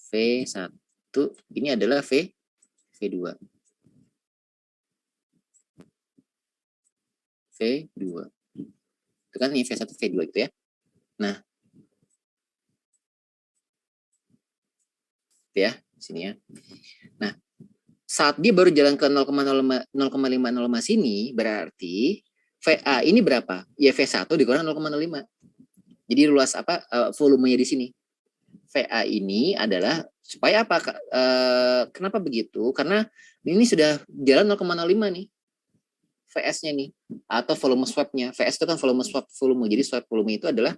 V1, ini adalah V2. V2. Itu kan ini V1, V2 gitu ya. Nah, ya, sini ya. Nah, saat dia baru jalan ke 0,5 sini, berarti VA ini berapa? Ya V1 dikurang 0,05. Jadi luas volumenya di sini. VA ini adalah supaya apa? Kenapa begitu? Karena ini sudah jalan 0,05 nih. VS-nya nih atau volume swap-nya. VS itu kan volume swap volume. Jadi swap volume itu adalah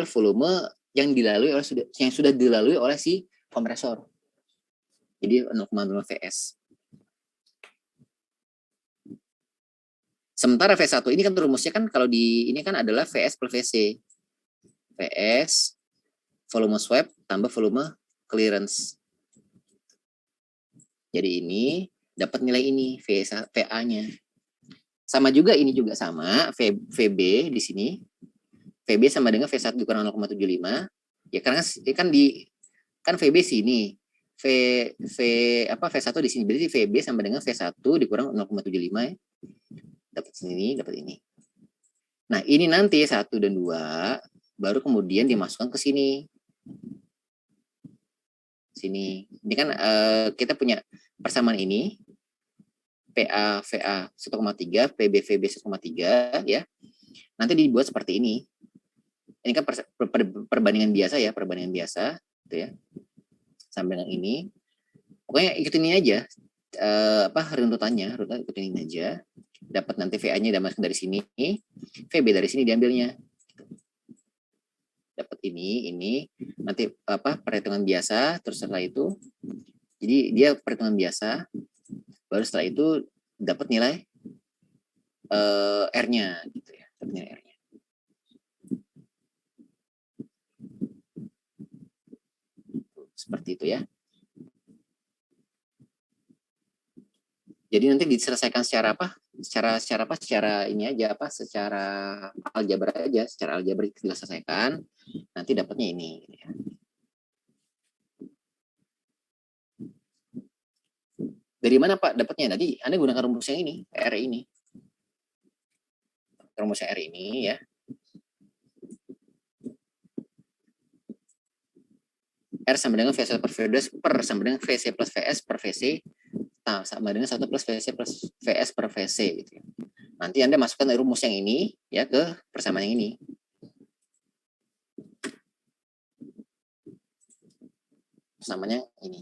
volume yang sudah dilalui oleh si kompresor. Jadi 0,05 VS. Sementara V1 ini kan rumusnya kan kalau di ini kan adalah VS per VC. VS volume swap tambah volume clearance. Jadi ini dapat nilai ini VA-nya. Sama juga ini juga sama VB di sini. VB sama dengan V1 dikurang 0,75. Ya karena kan VB sini. V1 di sini. Berarti VB sama dengan V1 dikurang 0,75 ya. Dapat sini, dapat ini. Nah, ini nanti 1 dan 2 baru kemudian dimasukkan ke sini. Sini. Ini kan kita punya persamaan ini. PA 1,3, PB 1,3 ya. Nanti dibuat seperti ini. Ini kan perbandingan biasa ya, perbandingan biasa gitu ya. Sampai dengan ini. Pokoknya ikutin ini aja. Runtutannya ikutin ini aja. Dapat nanti VA-nya dimasukkan dari sini, VB dari sini diambilnya. Dapat ini nanti perhitungan biasa, terus setelah itu jadi dia perhitungan biasa, baru setelah itu dapat nilai R-nya gitu ya, dapat nilai R-nya. Seperti itu ya. Jadi nanti diselesaikan secara ini aja secara aljabar aja, secara aljabar diselesaikan, nanti dapatnya ini. Ya. Dari mana Pak dapatnya? Tadi Anda gunakan rumus yang ini, R ini. Rumus R ini ya. R sama dengan VC per VC sama dengan VC plus VS per VC sama dengan 1 plus VC plus VS per VC gitu ya. Nanti Anda masukkan rumus yang ini ya ke persamaan yang ini. Persamaannya ini.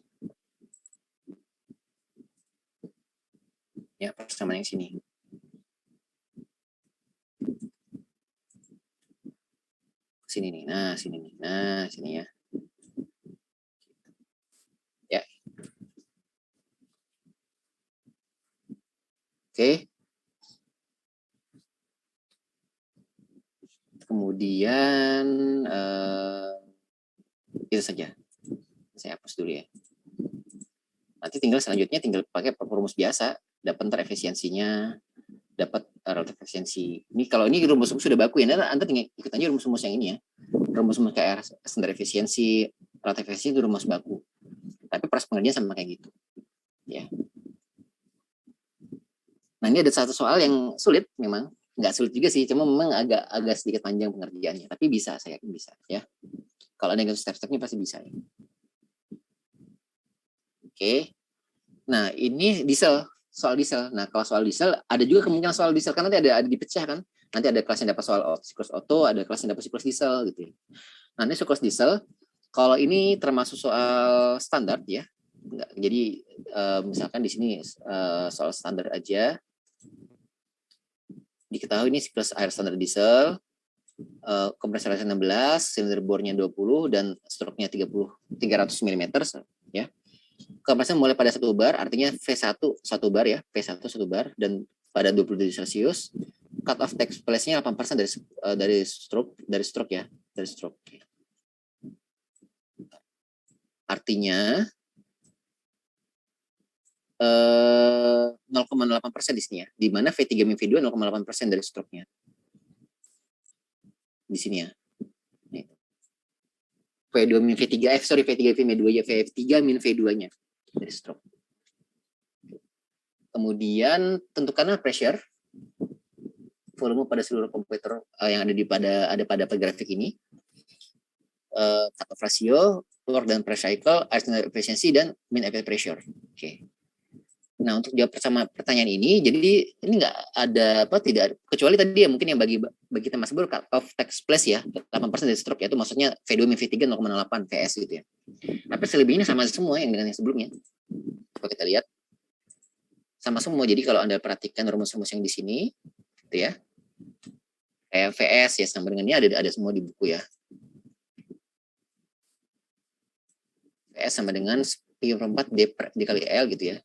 Ya, persamaan yang sini. Sini nih. Nah, sini nih. Nah, sini ya. Ya. Oke. Kemudian itu saja. Saya hapus dulu ya. Nanti tinggal selanjutnya tinggal pakai rumus biasa, dapat ntar efisiensinya, dapat relatif efisiensi. Ini kalau ini rumus sudah baku ya, Anda tinggal ikut aja rumus-rumus yang ini ya. Rumus-rumus kayak standar efisiensi, relatif efisiensi itu rumus baku. Tapi proses pengerjaan sama kayak gitu. Ya. Nah, ini ada satu soal yang sulit memang. Nggak sulit juga sih, cuma memang agak sedikit panjang pengerjaannya. Tapi bisa, saya yakin bisa ya. Kalau ada yang step-stepnya pasti bisa ya. Oke. Nah, ini diesel, soal diesel. Nah, kalau soal diesel, ada juga kemungkinan soal diesel, karena nanti ada dipecah kan. Nanti ada kelas yang dapat soal siklus Otto, ada kelas yang dapat siklus diesel gitu ya. Nah, ini siklus diesel, kalau ini termasuk soal standar ya. Enggak, jadi misalkan di sini soal standar aja. Diketahui ini siklus air standar diesel, kompresor 16, silinder bornya 20 dan struknya 300 mm ya. Kompresnya mulai pada 1 bar, artinya V1 1 bar ya, V1 1 bar dan pada 20 derajat Celcius. Cut off takes place-nya 8% dari stroke ya, dari stroke. Artinya 0,8% di sini ya, di mana V3 min V2 0,8% dari stroke-nya. Di sini ya. V2 min V3, V3 min V2 ya, V3 min V2-nya dari stroke. Kemudian tentukanlah pressure, volume pada seluruh komputer yang ada pada grafik ini. Cut off ratio, work dan pressure cycle, air standard efficiency dan mean effective pressure. Oke. Nah, untuk jawab bersama pertanyaan ini, jadi ini nggak ada tidak ada, kecuali tadi ya mungkin yang bagi kita Mas Bro, cut off takes place ya, 8% dari stroke, yaitu maksudnya V2 min V3 0,8 VS gitu ya. Tapi selebihnya sama semua yang dengan yang sebelumnya. Coba kita lihat. Sama semua. Jadi kalau Anda perhatikan rumus-rumus yang di sini, gitu ya. Kayak VS ya sama dengan ini ada semua di buku ya. VS sama dengan P4 dikali L gitu ya.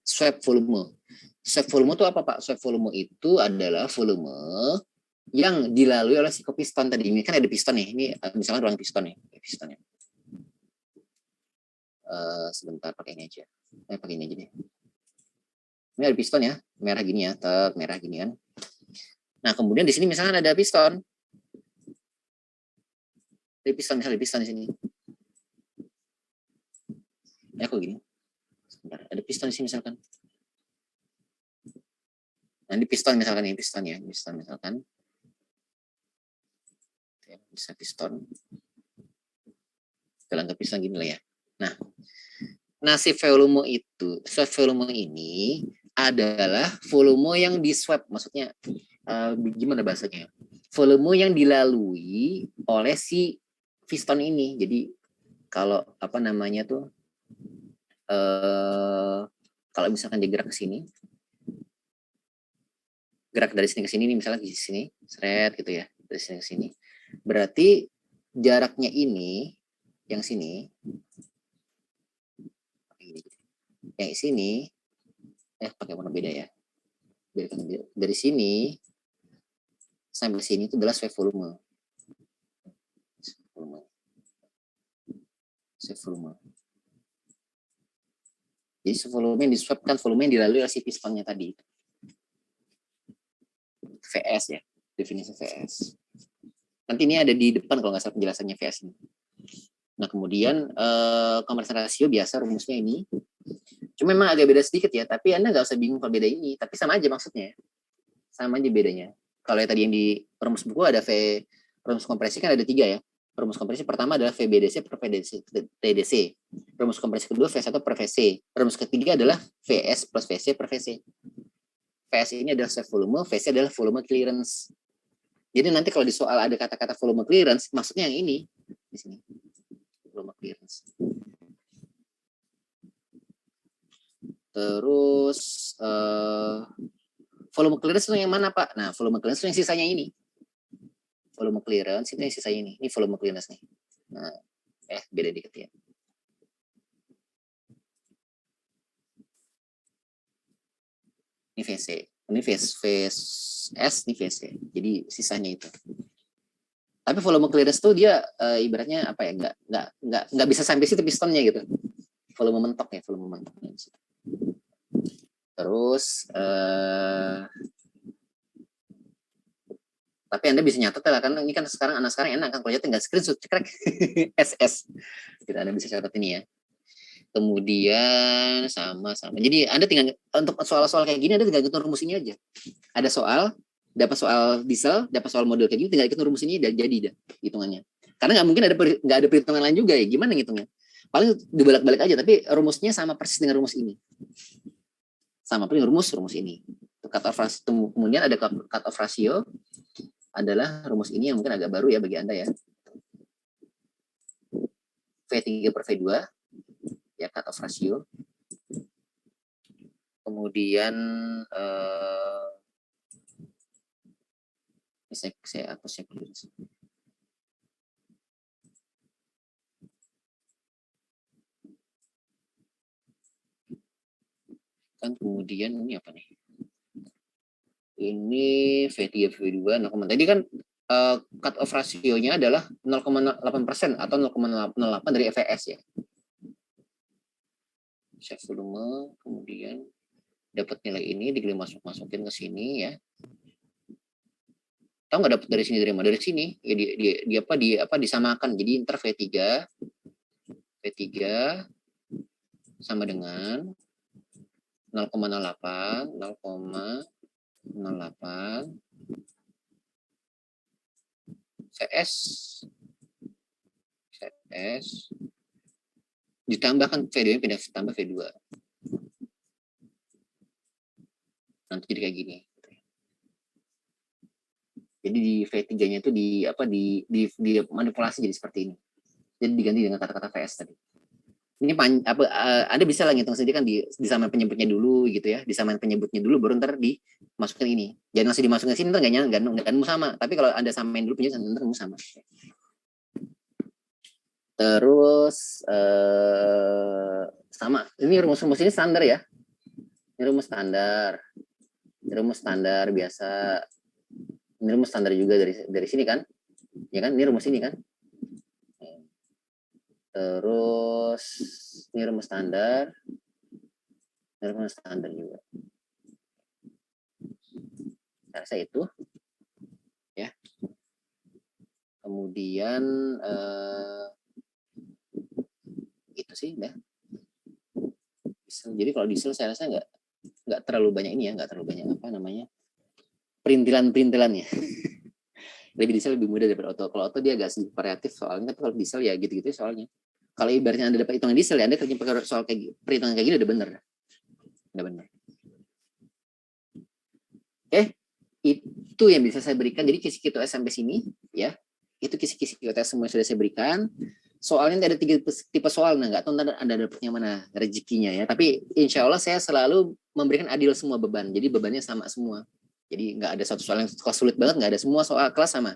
Swap volume. Swap volume itu apa Pak? Swap volume itu adalah volume yang dilalui oleh si piston tadi. Ini kan ada piston nih. Ini misalnya ruang piston nih. Pistonnya. Sebentar pakai ini aja. Pakai ini aja deh. Ini ada piston ya. Merah gini ya. Merah gini kan. Nah, kemudian di sini misalnya ada piston. Ada piston, misalnya ada piston di sini. Ya, kok gini. Sebentar, ada piston di sini misalkan. Nah, ini piston misalkan, ini piston ya. Piston misalkan. Bisa piston. Kita anggap piston gini lah ya. Nah, si volume itu, swap volume ini adalah volume yang di swap, maksudnya gimana bahasanya? Volume yang dilalui oleh si piston ini. Jadi kalau apa namanya tuh, kalau misalkan dia gerak ke sini, gerak dari sini ke sini, misalnya di sini, seret gitu ya, dari sini ke sini. Berarti jaraknya ini, yang sini, yang sini, pakai warna beda ya. Dari sini sampai sini itu adalah swap volume. Swap volume. Jadi volume yang diswapkan, volume yang dilalui oleh si pistonnya tadi. VS ya, definisi VS. Nanti ini ada di depan kalau nggak salah penjelasannya VS ini. Nah, kemudian conversion ratio biasa rumusnya ini. Cuma memang agak beda sedikit ya, tapi Anda nggak usah bingung kalau beda ini, tapi sama aja maksudnya. Sama aja bedanya. Kalau yang tadi yang di rumus buku ada rumus kompresi kan ada 3 ya. Rumus kompresi pertama adalah VBDC per TDC. Rumus kompresi kedua V1 per VC. Rumus ketiga adalah VS plus VC per VC. VS ini adalah self volume, VC adalah volume clearance. Jadi nanti kalau di soal ada kata-kata volume clearance, maksudnya yang ini di sini. Volume clearance. Terus volume clearance itu yang mana, Pak? Nah, volume clearance itu yang sisanya ini. Volume clearance itu yang sisanya ini. Ini volume clearance nih. Nah, beda dikit ya. Ini VC. Ini VS, ini VC. Jadi sisanya itu. Tapi volume clearance tuh dia ibaratnya apa ya? Nggak bisa sampai situ pistonnya gitu. Volume mentok ya, volume mentok. Terus tapi Anda bisa nyatet lah, kan ini kan sekarang anak sekarang enak kan, kalau nyatet tinggal screenshot cekrek SS. Gitu, Anda bisa catat ini ya. Kemudian sama. Jadi Anda tinggal untuk soal-soal kayak gini Anda tinggal hitung rumus ini aja. Ada soal, dapat soal diesel, dapat soal model kayak gini, tinggal hitung rumus ini dan jadi dah hitungannya. Karena nggak mungkin nggak ada perhitungan lain juga ya. Gimana ngitungnya? Paling dibalik-balik aja, tapi rumusnya sama persis dengan rumus ini. Sama paling rumus ini. Cut off ratio, kemudian ada cut off ratio adalah rumus ini yang mungkin agak baru ya bagi Anda ya. V3 per V2 ya, cut off ratio. Kemudian saya hapus ya kan. Kemudian ini apa nih? Ini V3 V2 0, tadi kan cut off rasionya adalah 0,8% atau 0,08 dari EVS ya. Self volume, kemudian dapat nilai ini masukin ke sini ya. Tahu nggak dapat dari sini dari mana? Dari sini ya, di disamakan. Jadi inter V3 sama dengan 0,08 VS ditambahkan V2 yang pindah tambah V2. Nanti jadi kayak gini. Jadi di V3-nya itu di manipulasi jadi seperti ini. Jadi diganti dengan kata-kata VS tadi. Ini Anda bisa lah ngitung sendiri kan, disamain penyebutnya dulu gitu ya. Disamain penyebutnya dulu baru ntar dimasukin ini. Jangan langsung dimasukin sini ntar nggak nemu sama. Tapi kalau Anda samain dulu penyebut ntar nemu sama. Terus sama. Ini rumus-rumus ini standar ya. Ini rumus standar biasa. Ini rumus standar juga dari sini kan. Ya kan, ini rumus ini kan. Terus ini rumus standar. Ini rumus standar juga. Saya rasa itu ya. Kemudian itu sih ya. Jadi kalau diesel saya rasa nggak terlalu banyak ini ya, nggak terlalu banyak apa namanya perintilannya. Diesel lebih mudah daripada auto. Kalau auto dia agak sedikit variatif soalnya, tapi kalau diesel ya gitu-gitu soalnya. Kalau ibaratnya Anda dapat hitungan diesel ya, Anda kerja pakai soal kayak perhitungan kayak gini udah bener. Oke, itu yang bisa saya berikan. Jadi kisi-kisi UTS sampai sini ya. Itu kisi-kisi UTS semua yang sudah saya berikan. Soalnya ada 3 tipe soal, nah nggak tahu Anda dapatnya mana rezekinya ya. Tapi insya Allah saya selalu memberikan adil semua beban. Jadi bebannya sama semua. Jadi nggak ada satu soal yang sulit banget, nggak ada. Semua soal kelas sama.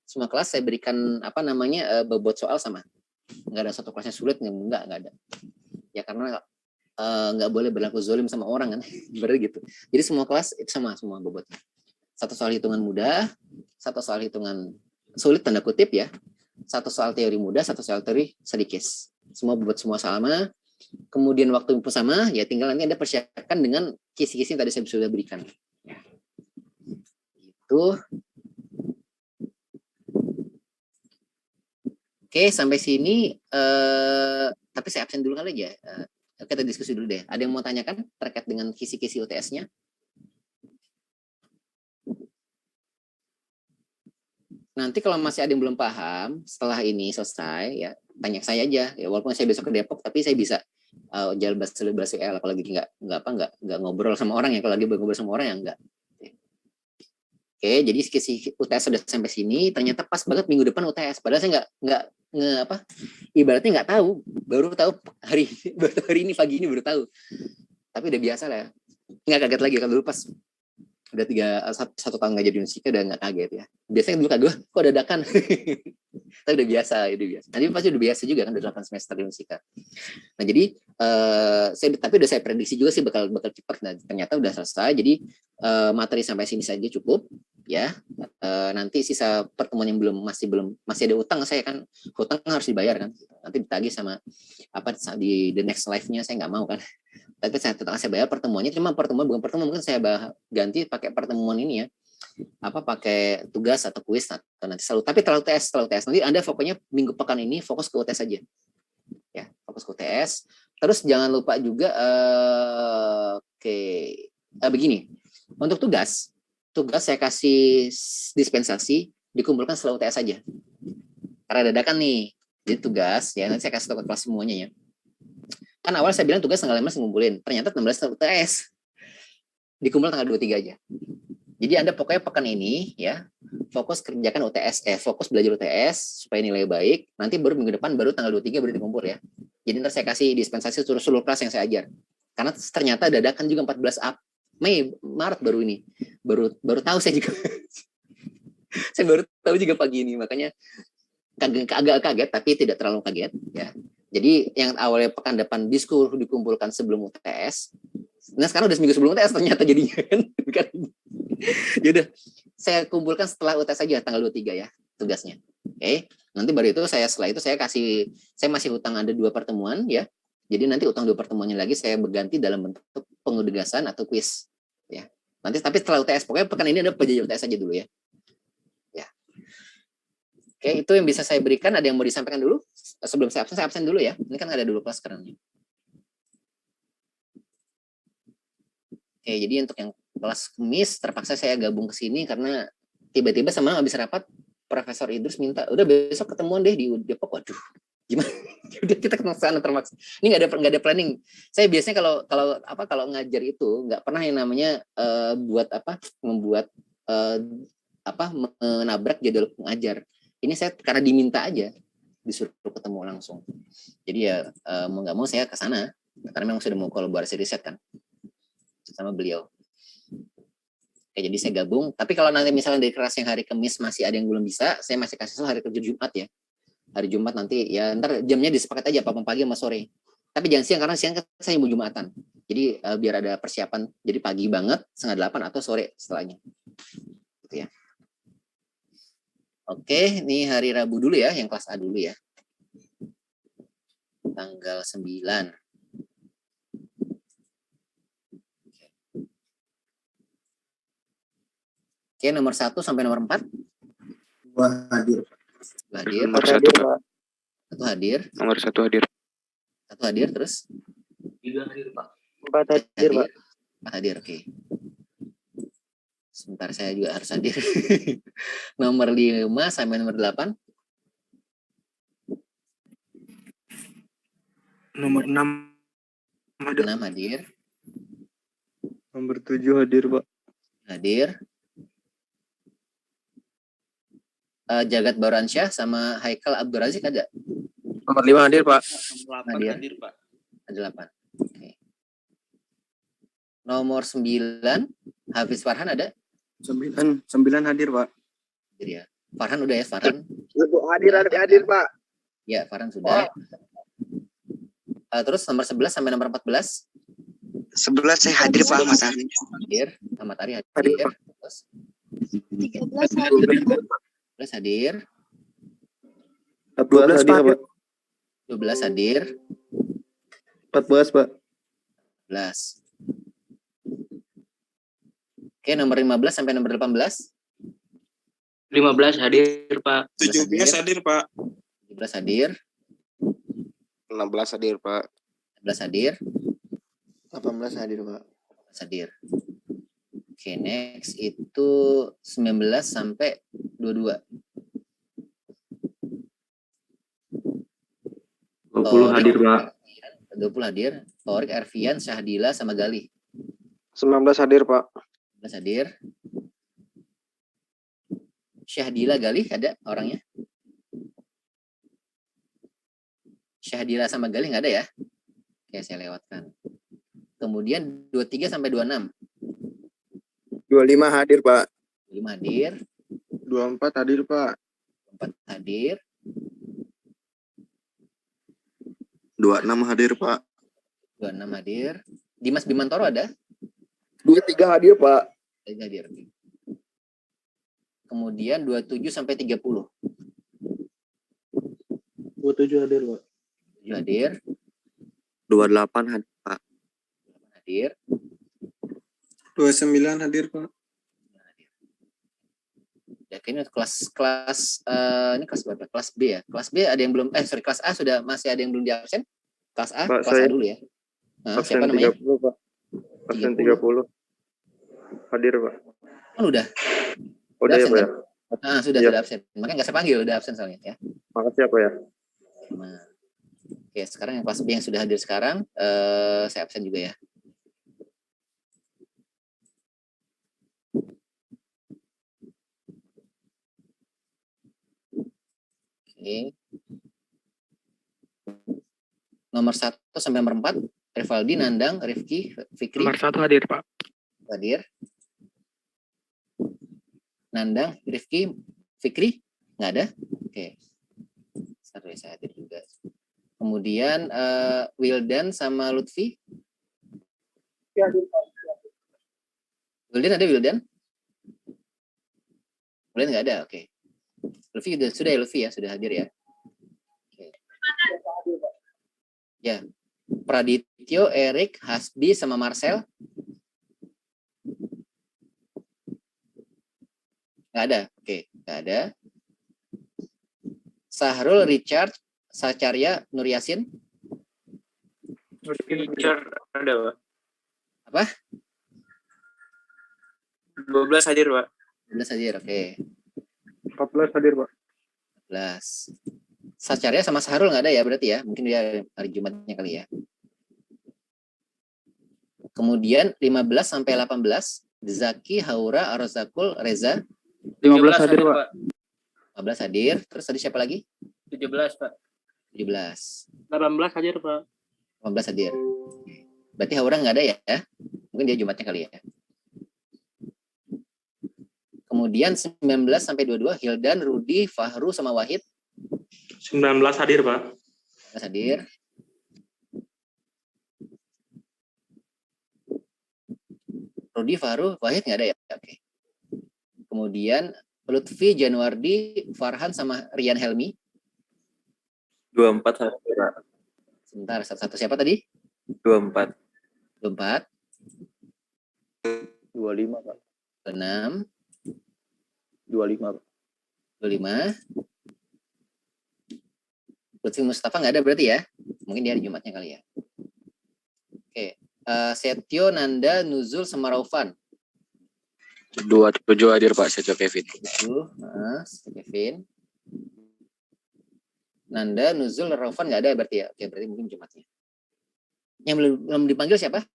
Semua kelas saya berikan bobot soal sama. Nggak ada satu kelasnya sulit, nggak ada. Ya karena nggak boleh berlaku zolim sama orang kan, berarti gitu. Jadi semua kelas itu sama semua bobotnya. Satu soal hitungan mudah, satu soal hitungan sulit tanda kutip ya. Satu soal teori mudah, satu soal teori sedikit. Semua bobot semua sama. Kemudian waktu pun sama, ya tinggal nanti Anda persiapkan dengan kisi-kisi yang tadi saya sudah berikan. Itu. Oke, sampai sini. Tapi saya absen dulu kali aja. Kita diskusi dulu deh. Ada yang mau tanyakan terkait dengan kisi-kisi UTS-nya? Nanti kalau masih ada yang belum paham, setelah ini selesai, ya tanya saya aja. Ya, walaupun saya besok ke Depok, tapi saya bisa Jangan bahasa kalau lagi nggak ngobrol sama orang ya, kalau lagi ngobrol sama orang ya enggak. Oke, jadi si UTS sudah sampai sini, ternyata pas banget minggu depan UTS, padahal saya nggak ibaratnya nggak tahu, baru tahu hari ini pagi ini baru tahu, tapi udah biasa lah ya. Nggak kaget lagi. Kalau dulu pas udah 1 tahun nggak jadi Unsika udah nggak kaget ya. Biasanya dulu kaget, kok dadakan. Tapi udah biasa. Nanti pasti udah biasa juga kan, udah 8 semester di Unsika. Nah jadi tapi udah saya prediksi juga sih bakal cepat. Nah ternyata udah selesai. Jadi materi sampai sini saja cukup ya. Nanti sisa pertemuan yang masih ada utang, saya kan utang harus dibayar kan. Nanti ditagih sama di the next live-nya, saya nggak mau kan. Tapi saya tetap saya bayar pertemuannya, cuma bukan pertemuan, mungkin saya ganti pakai pertemuan ini ya, pakai tugas atau kuis atau nanti selalu. Tapi terlalu tes nanti Anda pokoknya minggu pekan ini fokus ke UTS saja ya, fokus ke UTS. Terus jangan lupa juga begini, untuk tugas saya kasih dispensasi dikumpulkan setelah UTS saja karena dadakan nih. Jadi tugas ya nanti saya kasih tahu ke kelas semuanya ya. Kan awal saya bilang tugas tanggal 15 ngumpulin, ternyata 16 UTS. Dikumpul tanggal 23 aja. Jadi Anda pokoknya pekan ini ya, fokus kerjakan UTS, fokus belajar UTS supaya nilai baik, nanti baru minggu depan baru tanggal 23 baru dikumpul ya. Jadi ntar saya kasih dispensasi seluruh kelas yang saya ajar. Karena ternyata dadakan juga 14 Maret baru ini. Baru tahu saya juga. Saya baru tahu juga pagi ini, makanya agak kaget tapi tidak terlalu kaget ya. Jadi yang awalnya pekan depan dikumpulkan sebelum UTS, nah sekarang udah seminggu sebelum UTS ternyata jadinya kan. Yaudah, saya kumpulkan setelah UTS saja tanggal 23 ya tugasnya. Oke, nanti baru itu setelah itu saya masih hutang ada 2 pertemuan ya. Jadi nanti utang 2 pertemuannya lagi saya berganti dalam bentuk pengudegasan atau kuis ya. Nanti tapi setelah UTS, pokoknya pekan ini Anda belajar UTS aja dulu ya. Oke, itu yang bisa saya berikan. Ada yang mau disampaikan dulu? Sebelum saya absen dulu ya. Ini kan ada dulu kelas sekarang. Oke, jadi untuk yang kelas Kamis terpaksa saya gabung ke sini karena tiba-tiba sama habis rapat Profesor Idrus minta, udah besok ketemuan deh di Depok. Waduh, gimana? Udah kita ketemu sana terpaksa. Ini nggak ada planning. Saya biasanya kalau ngajar itu nggak pernah yang namanya membuat menabrak jadwal pengajar. Ini saya karena diminta aja, disuruh ketemu langsung. Jadi ya mau nggak mau saya ke sana karena memang sudah mau kolaborasi riset kan sama beliau. Oke, jadi saya gabung. Tapi kalau nanti misalnya dari kelas yang hari Kamis masih ada yang belum bisa, saya masih kasih hari kerja Jumat ya. Hari Jumat nanti ya ntar jamnya disepakat aja apa pagi sama sore. Tapi jangan siang karena siang saya mau Jumatan. Jadi biar ada persiapan. Jadi pagi banget 7:30 atau sore setelahnya. Gitu ya. Oke, ini hari Rabu dulu ya, yang kelas A dulu ya. Tanggal 9. Oke, nomor 1 sampai nomor 4. 2 hadir. Hadir. Nomor 1, Pak. 1 hadir. Nomor 1 hadir. 1 hadir, terus? 3 hadir, Pak. 4 hadir, Pak. 4 hadir, oke. Sebentar, saya juga harus hadir. Nomor 5 sampai nomor 8. Nomor 6 hadir. 6 hadir. Nomor 7 hadir, Pak. Hadir. Jagat Baransyah sama Haikal Abdul Razik ada? Nomor 5 hadir, Pak. Nomor 8 hadir, Pak. Ada 8. Oke. Nomor 9, Hafiz Farhan ada? 9 hadir, Pak. Jadi ya. Farhan udah ya, Farhan? Hadir, Pak. Ya, Farhan sudah. Terus nomor 11 sampai nomor 14? 11 saya hadir, Pak. Hadir. Ahmad Ari hadir. Terus 13 hadir. 12 hadir. 12 hadir, Pak. 12 hadir. 14, Pak. 14. Oke, nomor 15 sampai nomor 18. 15 hadir, Pak. 17 hadir, Pak. 17 hadir. 16 hadir, Pak. 16 hadir. 18 hadir, Pak. 18 hadir. Oke, next itu 19 sampai 22. 20 hadir, Pak. 20 hadir. Torik, Ervian, Syahdila, sama Galih. 19 hadir, Pak. 19 hadir. Syahdila, Galih ada orangnya? Syahdila sama Galih nggak ada ya? Oke, saya lewatkan. Kemudian 23 sampai 26. 25 hadir, Pak. 25 hadir. 24 hadir, Pak. 4 hadir. 26 hadir, Pak. 26 hadir. Dimas Bimantoro ada? 23 hadir, Pak. 3 hadir. Kemudian 27 sampai 30. 27 hadir, Pak. 7 hadir. 28 hadir, Pak. 8 hadir. 29 hadir, Pak. Ya, kayaknya kelas ini kelas berapa? Kelas B ya. Kelas B ada yang belum kelas A sudah masih ada yang belum di absen? Kelas A, Pak, kelas A dulu ya. Nah, Absen siapa namanya? 30, Pak. Absen 30. Hadir, Pak. Kan udah. Udah ya, absen, Pak ya? kan? Nah, sudah Iya. sudah absen. Makanya nggak saya panggil, udah absen soalnya ya. Makasih ya, Pak ya. Nah. Oke, sekarang yang kelas B yang sudah hadir sekarang saya absen juga ya. Oke. Nomor 1 sampai nomor 4, Rivaldi, Nandang, Rifki, Fikri. Nomor 1 hadir, Pak. Hadir. Nandang, Rifki, Fikri, nggak ada. Oke. Sorry, saya hadir juga. Kemudian Wildan sama Lutfi. Wildan ada, Wildan? Wildan nggak ada, oke. Lutfi sudah ya, Lutfi ya, sudah hadir ya. Oke. Ya, Pradityo, Erik, Hasbi, sama Marcel. Nggak ada, oke, nggak ada. Sahrul, Richard, Sacarya, Nur Yasin. Richard ada, Pak. Apa? 12 hadir, Pak. 12 hadir, oke. 14 hadir, Pak. 14. Sacarya sama Sahrul nggak ada ya berarti ya? Mungkin dia hari Jumatnya kali ya. Kemudian 15 sampai 18, Zaki, Haura, Arzakul, Reza. 15 hadir, Pak. 15 hadir. Terus tadi siapa lagi? 17, Pak. 17. 18 hadir, Pak. 15 hadir. Berarti Haura nggak ada ya? Mungkin dia Jumatnya kali ya. Kemudian 19 sampai 22, Hildan, Rudi, Fahru, sama Wahid. 19 hadir, Pak. 19 hadir. Rudi, Fahru, Wahid nggak ada ya? Oke. Kemudian Lutfi, Januardi, Farhan, sama Rian Helmi. 24 hadir, Pak. Sebentar, satu-satu siapa tadi? 24. 24. 25, Pak. 26. 25, Pak. 25. Lutfi Mustafa nggak ada berarti ya? Mungkin dia hari Jumatnya kali ya. Oke. Setio, Nanda, Nuzul, sama Raufan. 27 hadir, Pak. Setio Kevin. 7. Kevin. Nanda, Nuzul, Raufan nggak ada berarti ya? Oke, berarti mungkin Jumatnya. Yang belum dipanggil siapa?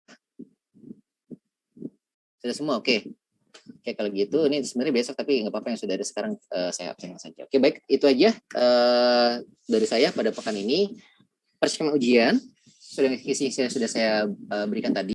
Sudah semua, oke. Oke, kalau gitu ini sebenarnya besok tapi nggak apa-apa yang sudah ada sekarang saya absen saja. Oke, baik, itu aja dari saya pada pekan ini. Persiapan ujian sudah saya berikan tadi.